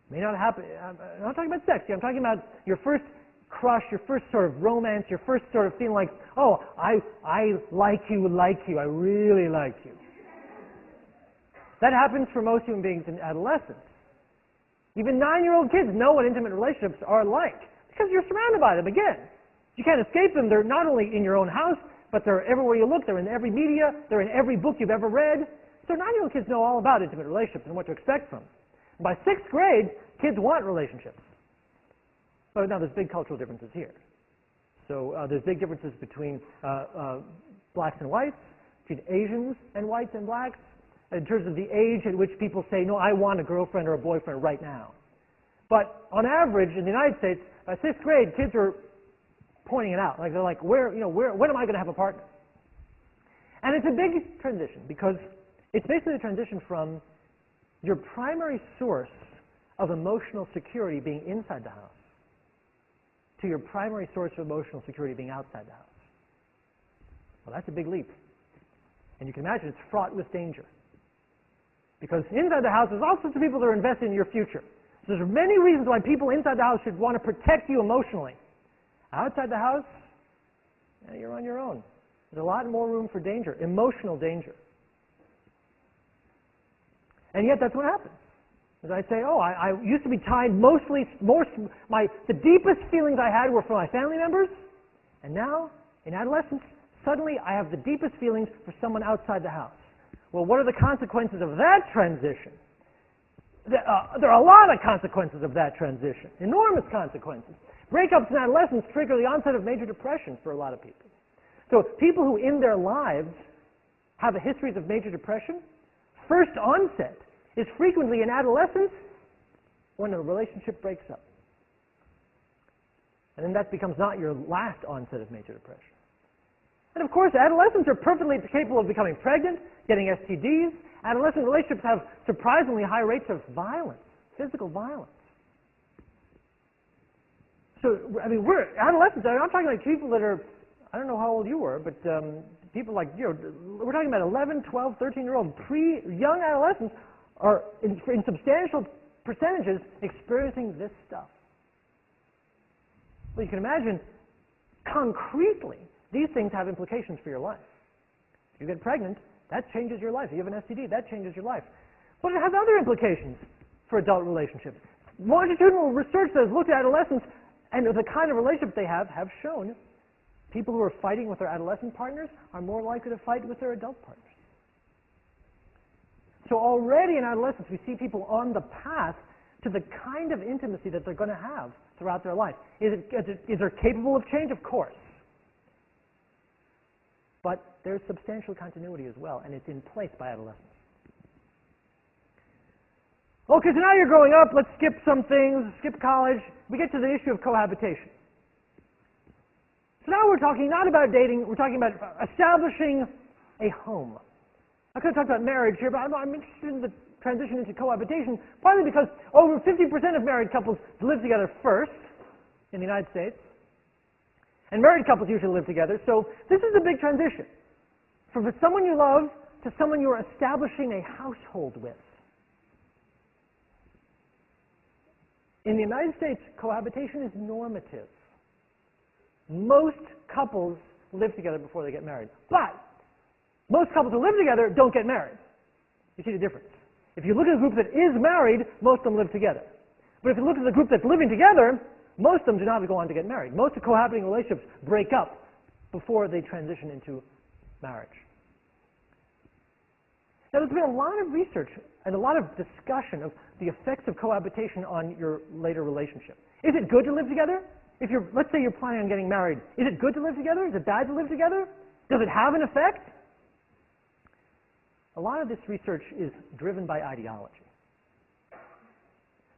May not happen. I'm not talking about sex here. I'm talking about your first crush, your first sort of romance, your first sort of feeling like, oh, I like you, I really like you. That happens for most human beings in adolescence. Even 9-year-old kids know what intimate relationships are like because you're surrounded by them. Again, you can't escape them. They're not only in your own house, but they're everywhere you look. They're in every media. They're in every book you've ever read. So 9-year-old kids know all about intimate relationships and what to expect from them. By 6th grade, kids want relationships. But now there's big cultural differences here. So there's big differences between blacks and whites, between Asians and whites and blacks, in terms of the age at which people say, no, I want a girlfriend or a boyfriend right now. But on average, in the United States, by 6th grade, kids are pointing it out. Like they're like, when am I going to have a partner? And it's a big transition because it's basically a transition from your primary source of emotional security being inside the house to your primary source of emotional security being outside the house. Well, that's a big leap. And you can imagine it's fraught with danger. Because inside the house, there's all sorts of people that are invested in your future. So there's many reasons why people inside the house should want to protect you emotionally. Outside the house, you're on your own. There's a lot more room for danger, emotional danger. And yet that's what happens. As I say, oh, I used to be tied the deepest feelings I had were for my family members, and now, in adolescence, suddenly I have the deepest feelings for someone outside the house. Well, what are the consequences of that transition? There are a lot of consequences of that transition, enormous consequences. Breakups in adolescence trigger the onset of major depression for a lot of people. So people who in their lives have a history of major depression, first onset is frequently in adolescence when a relationship breaks up. And then that becomes not your last onset of major depression. And of course, adolescents are perfectly capable of becoming pregnant, getting STDs. Adolescent relationships have surprisingly high rates of violence, physical violence. So, I mean, we're adolescents. I'm not talking like people that are, I don't know how old you were, but people like, we're talking about 11, 12, 13-year-old young adolescents are, in substantial percentages, experiencing this stuff. Well, you can imagine, concretely, these things have implications for your life. If you get pregnant, that changes your life. If you have an STD, that changes your life. But it has other implications for adult relationships. Longitudinal research that has looked at adolescents and the kind of relationship they have shown people who are fighting with their adolescent partners are more likely to fight with their adult partners. So already in adolescence, we see people on the path to the kind of intimacy that they're going to have throughout their life. Is it capable of change? Of course. But there's substantial continuity as well, and it's in place by adolescence. Okay, so now you're growing up. Let's skip some things, skip college. We get to the issue of cohabitation. So now we're talking not about dating, we're talking about establishing a home. I could have talked about marriage here, but I'm interested in the transition into cohabitation, partly because over 50% of married couples live together first in the United States. And married couples usually live together, so this is a big transition. From someone you love to someone you're establishing a household with. In the United States, cohabitation is normative. Most couples live together before they get married. But most couples who live together don't get married. You see the difference. If you look at a group that is married, most of them live together. But if you look at the group that's living together, most of them do not go on to get married. Most of cohabiting relationships break up before they transition into marriage. Now, there's been a lot of research and a lot of discussion of the effects of cohabitation on your later relationship. Is it good to live together? Let's say you're planning on getting married. Is it good to live together? Is it bad to live together? Does it have an effect? A lot of this research is driven by ideology.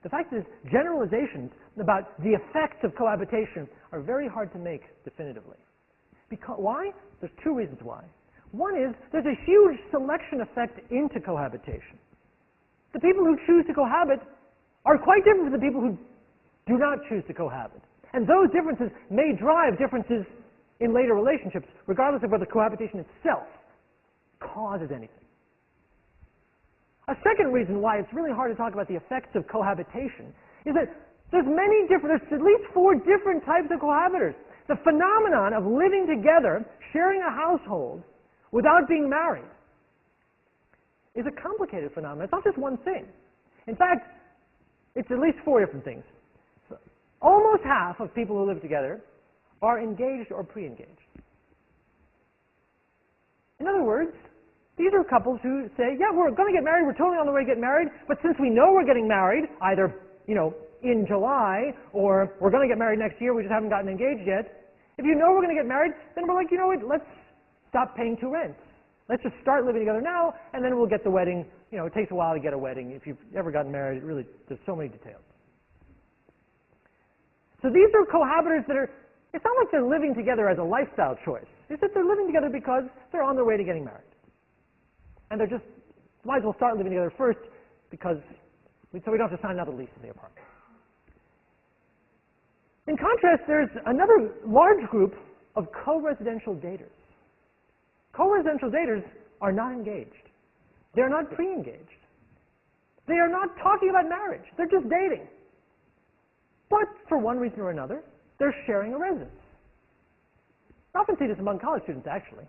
The fact is, generalizations about the effects of cohabitation are very hard to make definitively. Why? There's two reasons why. One is, there's a huge selection effect into cohabitation. The people who choose to cohabit are quite different from the people who do not choose to cohabit. And those differences may drive differences in later relationships, regardless of whether cohabitation itself causes anything. A second reason why it's really hard to talk about the effects of cohabitation is that there's at least 4 different types of cohabitors. The phenomenon of living together, sharing a household, without being married, is a complicated phenomenon. It's not just one thing. In fact, it's at least 4 different things. So almost half of people who live together are engaged or pre-engaged. In other words, these are couples who say, yeah, we're going to get married, we're totally on the way to get married, but since we know we're getting married, either, in July, or we're going to get married next year, we just haven't gotten engaged yet. If you know we're going to get married, then we're like, you know what, let's stop paying 2 rents. Let's just start living together now, and then we'll get the wedding. It takes a while to get a wedding. If you've ever gotten married, there's so many details. So these are cohabitors that it's not like they're living together as a lifestyle choice. It's that they're living together because they're on their way to getting married. And they're just, might as well start living together first so we don't have to sign another lease in the apartment. In contrast, there's another large group of co-residential daters. Co-residential daters are not engaged. They are not pre-engaged. They are not talking about marriage. They're just dating. But for one reason or another, they're sharing a residence. I often see this among college students, actually.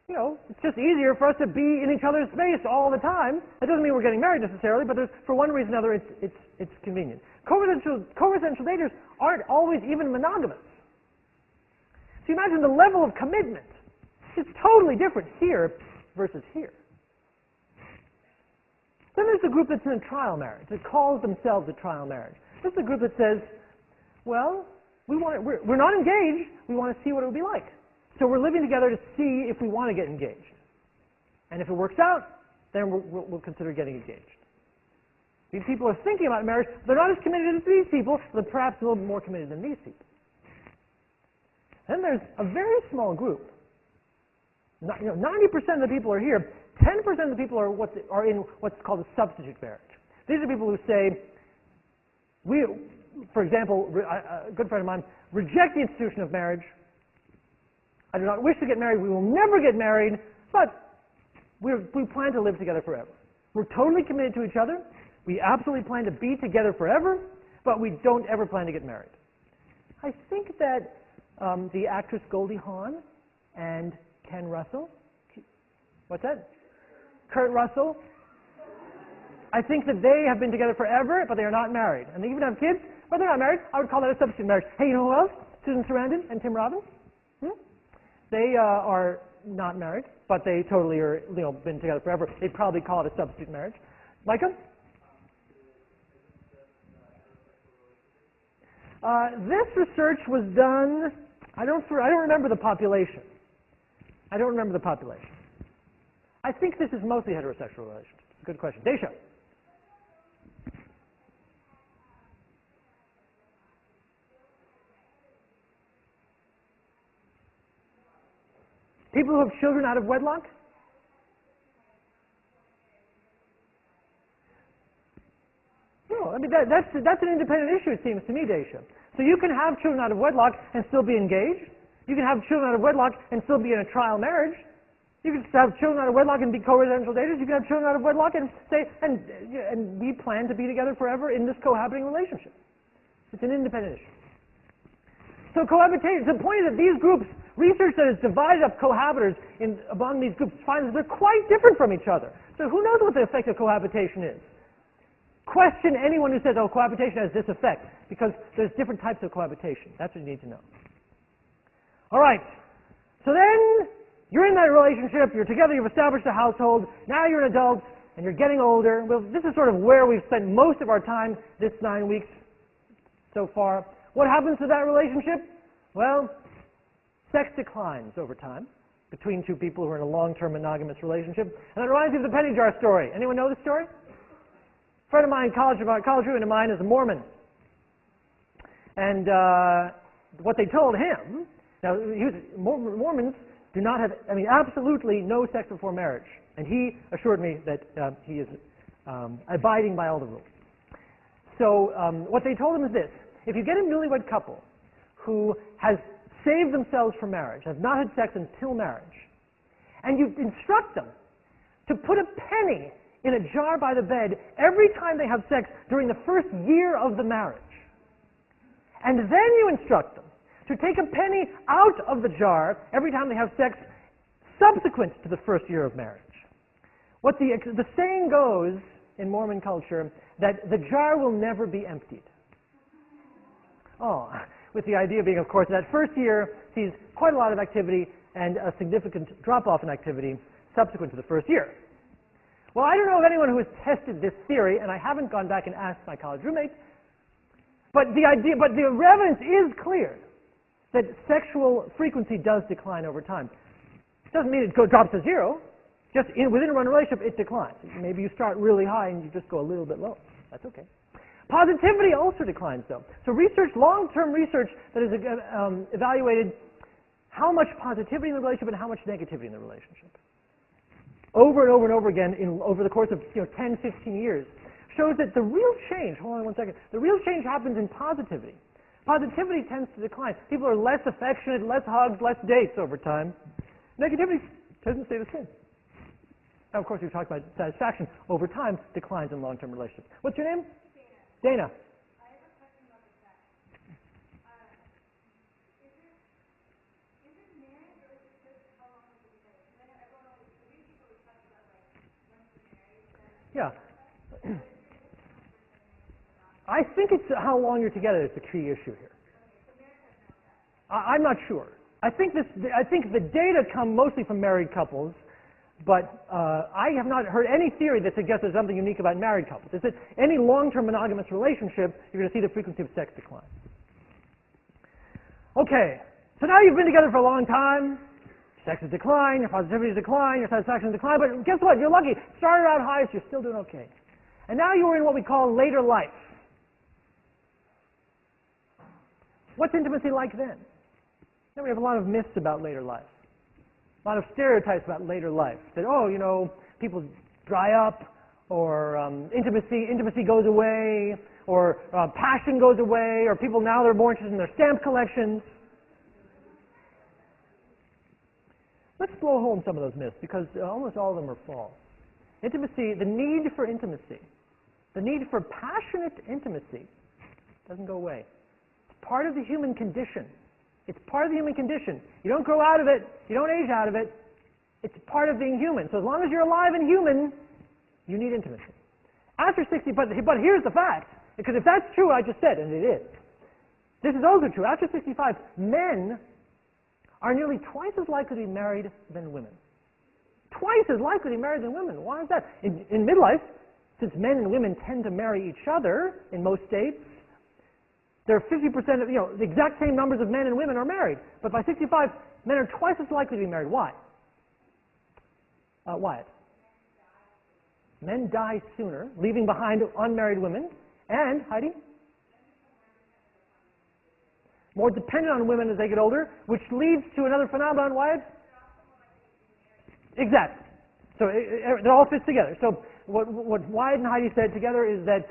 You know, it's just easier for us to be in each other's space all the time. That doesn't mean we're getting married necessarily, but for one reason or another, it's convenient. Co-residential daters aren't always even monogamous. So you imagine the level of commitment. It's totally different here versus here. Then there's a group that's in a trial marriage, that calls themselves a trial marriage. This is a group that says, well, we're not engaged, we want to see what it would be like. So we're living together to see if we want to get engaged. And if it works out, then we'll consider getting engaged. These people are thinking about marriage. They're not as committed as these people, but perhaps a little bit more committed than these people. Then there's a very small group. 90% of the people are here. 10% of the people are in what's called a substitute marriage. These are people who say, for example, a good friend of mine, reject the institution of marriage. I do not wish to get married. We will never get married, but we plan to live together forever. We're totally committed to each other. We absolutely plan to be together forever, but we don't ever plan to get married. I think that the actress Goldie Hawn and Ken Russell, what's that? Kurt Russell. I think that they have been together forever, but they are not married. And they even have kids, but they're not married. I would call that a substitute marriage. Hey, you know who else? Susan Sarandon and Tim Robbins. They are not married, but they totally are, been together forever. They'd probably call it a substitute marriage. Micah? This research was done, I don't remember the population. I don't remember the population. I think this is mostly heterosexual relationships. Good question. Desha? People who have children out of wedlock? No, I mean, that's an independent issue, it seems to me, Desha. So you can have children out of wedlock and still be engaged. You can have children out of wedlock and still be in a trial marriage. You can have children out of wedlock and be co-residential daters. You can have children out of wedlock and say, and we plan to be together forever in this cohabiting relationship. It's an independent issue. So cohabitation, the point is that these groups, research that has divided up cohabitors among these groups finds that they're quite different from each other. So who knows what the effect of cohabitation is? Question anyone who says, oh, cohabitation has this effect, because there's different types of cohabitation. That's what you need to know. All right. So then you're in that relationship, you're together, you've established a household, now you're an adult, and you're getting older. Well, this is sort of where we've spent most of our time this 9 weeks so far. What happens to that relationship? Well, sex declines over time between two people who are in a long-term monogamous relationship. And that reminds me of the penny jar story. Anyone know the story? A friend of mine, college student of mine, is a Mormon. And what they told him, now Mormons do not have, absolutely no sex before marriage. And he assured me that he is abiding by all the rules. So what they told him is this. If you get a newlywed couple who has saved themselves for marriage, have not had sex until marriage, and you instruct them to put a penny in a jar by the bed every time they have sex during the first year of the marriage, and then you instruct them to take a penny out of the jar every time they have sex subsequent to the first year of marriage. What the saying goes in Mormon culture that the jar will never be emptied. Oh, with the idea being, of course, that first year sees quite a lot of activity and a significant drop-off in activity subsequent to the first year. Well, I don't know of anyone who has tested this theory, and I haven't gone back and asked my college roommates, but the evidence is clear that sexual frequency does decline over time. It doesn't mean it drops to zero. Just within one relationship, it declines. Maybe you start really high and you just go a little bit low. That's okay. Positivity also declines, though. So long-term research that has evaluated how much positivity in the relationship and how much negativity in the relationship, over and over and over again over the course of 10, 15 years, shows that the real change, hold on one second, the real change happens in positivity. Positivity tends to decline. People are less affectionate, less hugs, less dates over time. Negativity It doesn't stay the same. Now, of course, we talked about satisfaction over time declines in long-term relationships. What's your name? Dana. I have a question about the sex. Is it marriage or is it just how long is it together? Because I know everyone always, usually people talk about like once you're married, then Yeah. I think it's how long you're together that's the key issue here. I'm not sure. I think the data come mostly from married couples, but I have not heard any theory that suggests there's something unique about married couples. It's that any long-term monogamous relationship, you're going to see the frequency of sex decline. Okay, so now you've been together for a long time. Sex has declined, your positivity has declined, your satisfaction has declined, but guess what? You're lucky. Started out high, so you're still doing okay. And now you're in what we call later life. What's intimacy like then? Then we have a lot of myths about later life. A lot of stereotypes about later life. That, oh, you know, people dry up, or intimacy goes away, or passion goes away, or people now they're more interested in their stamp collections. Let's blow a hole in some of those myths, because almost all of them are false. Intimacy, the need for intimacy, the need for passionate intimacy doesn't go away. It's part of the human condition. It's part of the human condition. You don't grow out of it. You don't age out of it. It's part of being human. So as long as you're alive and human, you need intimacy. After 60, but here's the fact, because if that's true, I just said, and it is, this is also true. After 65, men are nearly twice as likely to be married than women. Twice as likely to be married than women. Why is that? In midlife, since men and women tend to marry each other in most states, there are 50% of, the exact same numbers of men and women are married. But by 65, men are twice as likely to be married. Why? Wyatt? Men die sooner, leaving behind unmarried women. And, Heidi? More dependent on women as they get older, which leads to another phenomenon, Wyatt? Exactly. So it all fits together. So what Wyatt and Heidi said together is that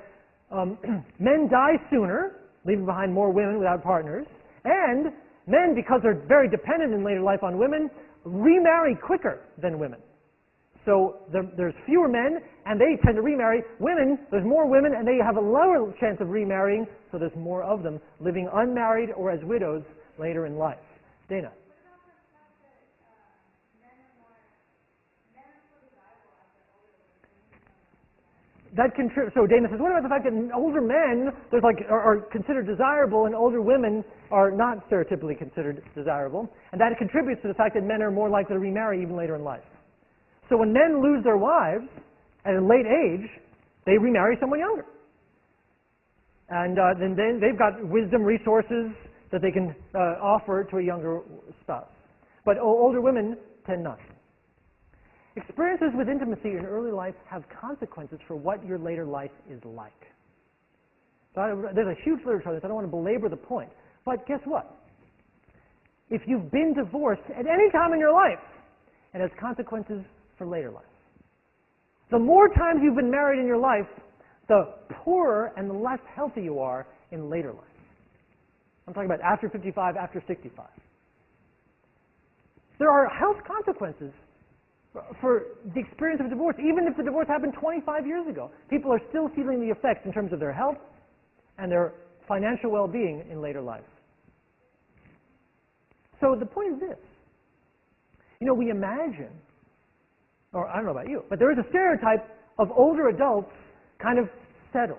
men die sooner, leaving behind more women without partners, and men, because they're very dependent in later life on women, remarry quicker than women. So there's fewer men, and they tend to remarry. Women, there's more women, and they have a lower chance of remarrying, so there's more of them living unmarried or as widows later in life. Dana? That contributes. So Dana says, what about the fact that older men are considered desirable and older women are not stereotypically considered desirable? And that contributes to the fact that men are more likely to remarry even later in life. So when men lose their wives at a late age, they remarry someone younger. And then they've got wisdom, resources that they can offer to a younger spouse. But older women tend not. Experiences with intimacy in early life have consequences for what your later life is like. So there's a huge literature on this. I don't want to belabor the point. But guess what? If you've been divorced at any time in your life, it has consequences for later life. The more times you've been married in your life, the poorer and the less healthy you are in later life. I'm talking about after 55, after 65. There are health consequences for the experience of divorce. Even if the divorce happened 25 years ago, people are still feeling the effects in terms of their health and their financial well-being in later life. So the point is this. We imagine, or I don't know about you, but there is a stereotype of older adults kind of settled.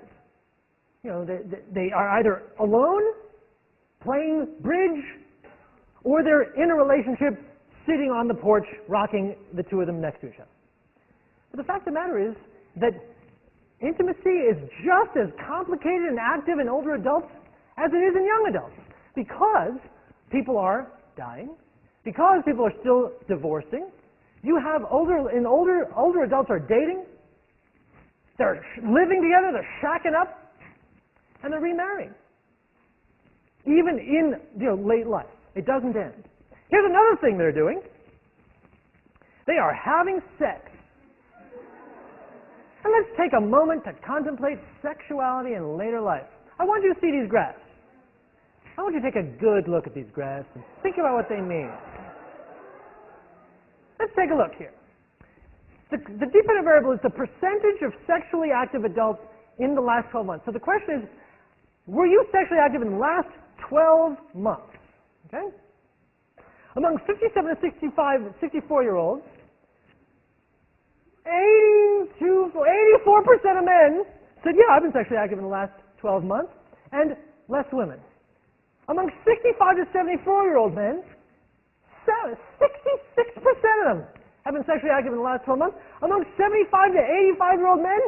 They are either alone, playing bridge, or they're in a relationship sitting on the porch, rocking the two of them next to each other. But the fact of the matter is that intimacy is just as complicated and active in older adults as it is in young adults, because people are dying, because people are still divorcing. You have older adults are dating, they're living together, they're shacking up, and they're remarrying. Even in late life. It doesn't end. Here's another thing they're doing. They are having sex. And let's take a moment to contemplate sexuality in later life. I want you to see these graphs. I want you to take a good look at these graphs and think about what they mean. Let's take a look here. The dependent variable is the percentage of sexually active adults in the last 12 months. So the question is, were you sexually active in the last 12 months? Okay? Among 57 to 64-year-olds, 84% of men said, yeah, I've been sexually active in the last 12 months, and less women. Among 65 to 74-year-old men, 66% of them have been sexually active in the last 12 months. Among 75 to 85-year-old men,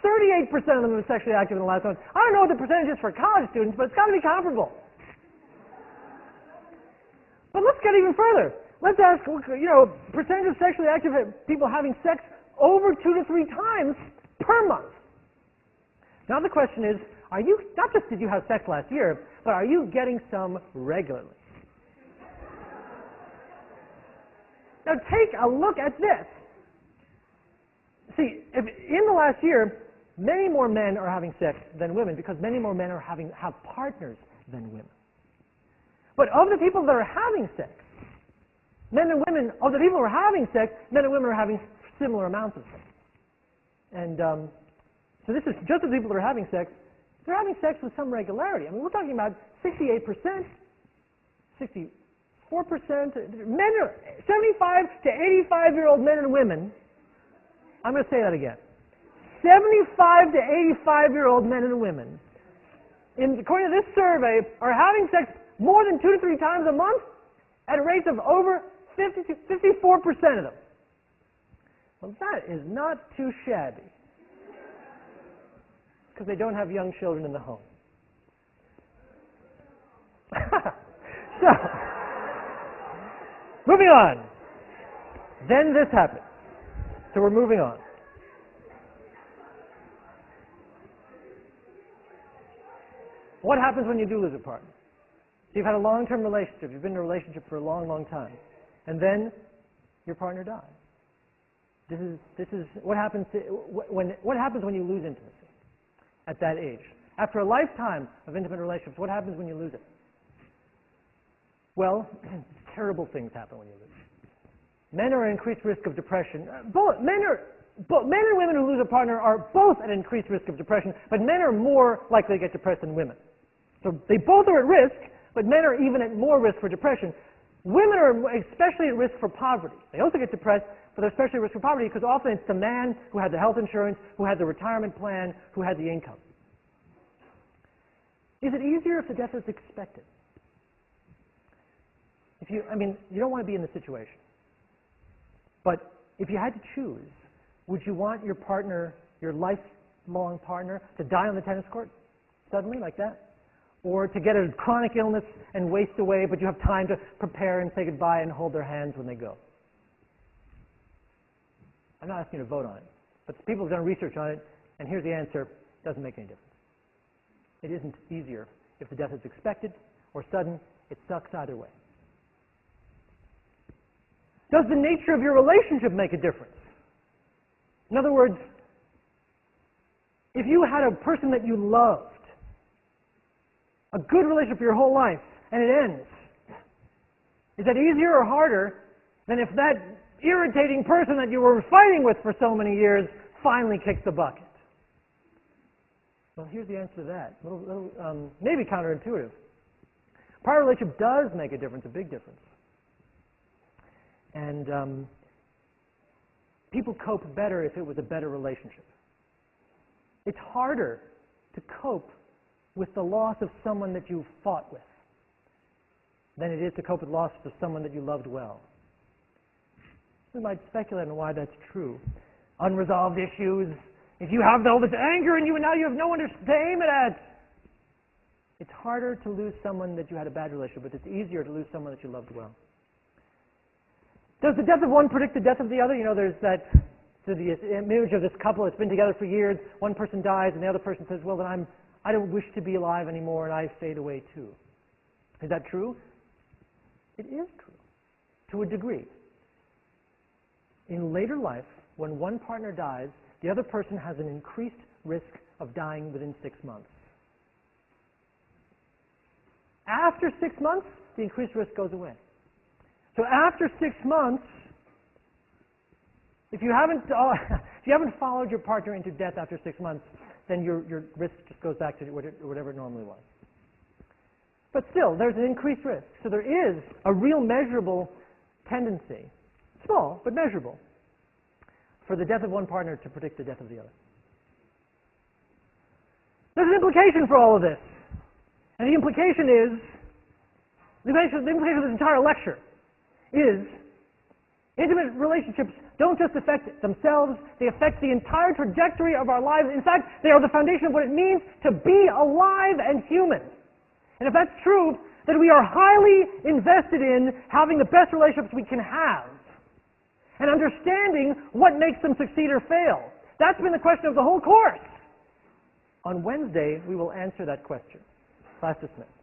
38% of them have been sexually active in the last month. I don't know what the percentage is for college students, but it's got to be comparable. But let's get even further. Let's ask, percentage of sexually active people having sex over 2 to 3 times per month. Now the question is, not just did you have sex last year, but are you getting some regularly? Now take a look at this. See, in the last year, many more men are having sex than women because many more men have partners than women. But of the people that are having sex, men and women, of the people who are having sex, men and women are having similar amounts of sex. And so this is just the people that are having sex. They're having sex with some regularity. I mean, we're talking about 68%, 64%, men are 75 to 85-year-old men and women. I'm going to say that again. 75 to 85-year-old men and women, according to this survey, are having sex more than 2 to 3 times a month at a rate of over 54% of them. Well, that is not too shabby, because they don't have young children in the home. So, moving on. Then this happened. So we're moving on. What happens when you do lose a partner? So you've had a long-term relationship. You've been in a relationship for a long, long time. And then your partner dies. This is what happens what happens when you lose intimacy at that age. After a lifetime of intimate relationships, what happens when you lose it? Well, terrible things happen when you lose it. Men are at increased risk of depression. Men and women who lose a partner are both at increased risk of depression, but men are more likely to get depressed than women. So they both are at risk, but men are even at more risk for depression. Women are especially at risk for poverty. They also get depressed, but they're especially at risk for poverty because often it's the man who had the health insurance, who had the retirement plan, who had the income. Is it easier if the death is expected? You don't want to be in this situation. But if you had to choose, would you want your partner, your lifelong partner, to die on the tennis court suddenly like that? Or to get a chronic illness and waste away, but you have time to prepare and say goodbye and hold their hands when they go? I'm not asking you to vote on it, but people have done research on it, and here's the answer. It doesn't make any difference. It isn't easier if the death is expected or sudden. It sucks either way. Does the nature of your relationship make a difference? In other words, if you had a person that you loved, a good relationship for your whole life, and it ends, is that easier or harder than if that irritating person that you were fighting with for so many years finally kicks the bucket? Well, here's the answer to that. Maybe counterintuitive. Prior relationship does make a difference, a big difference. And people cope better if it was a better relationship. It's harder to cope with the loss of someone that you fought with than it is to cope with loss of someone that you loved well. We might speculate on why that's true. Unresolved issues. If you have all this anger in you and now you have no one to aim it at, it's harder to lose someone that you had a bad relationship with. It's easier to lose someone that you loved well. Does the death of one predict the death of the other? There's that the image of this couple that's been together for years. One person dies and the other person says, well, then I don't wish to be alive anymore and I fade away too. Is that true? It is true, to a degree. In later life, when one partner dies, the other person has an increased risk of dying within 6 months. After 6 months, the increased risk goes away. So after 6 months, if you haven't followed your partner into death after 6 months, then your risk just goes back to whatever it normally was. But still, there's an increased risk. So there is a real measurable tendency, small but measurable, for the death of one partner to predict the death of the other. There's an implication for all of this. And the implication of this entire lecture is intimate relationships don't just affect themselves, they affect the entire trajectory of our lives. In fact, they are the foundation of what it means to be alive and human. And if that's true, then we are highly invested in having the best relationships we can have and understanding what makes them succeed or fail. That's been the question of the whole course. On Wednesday, we will answer that question. Class dismissed.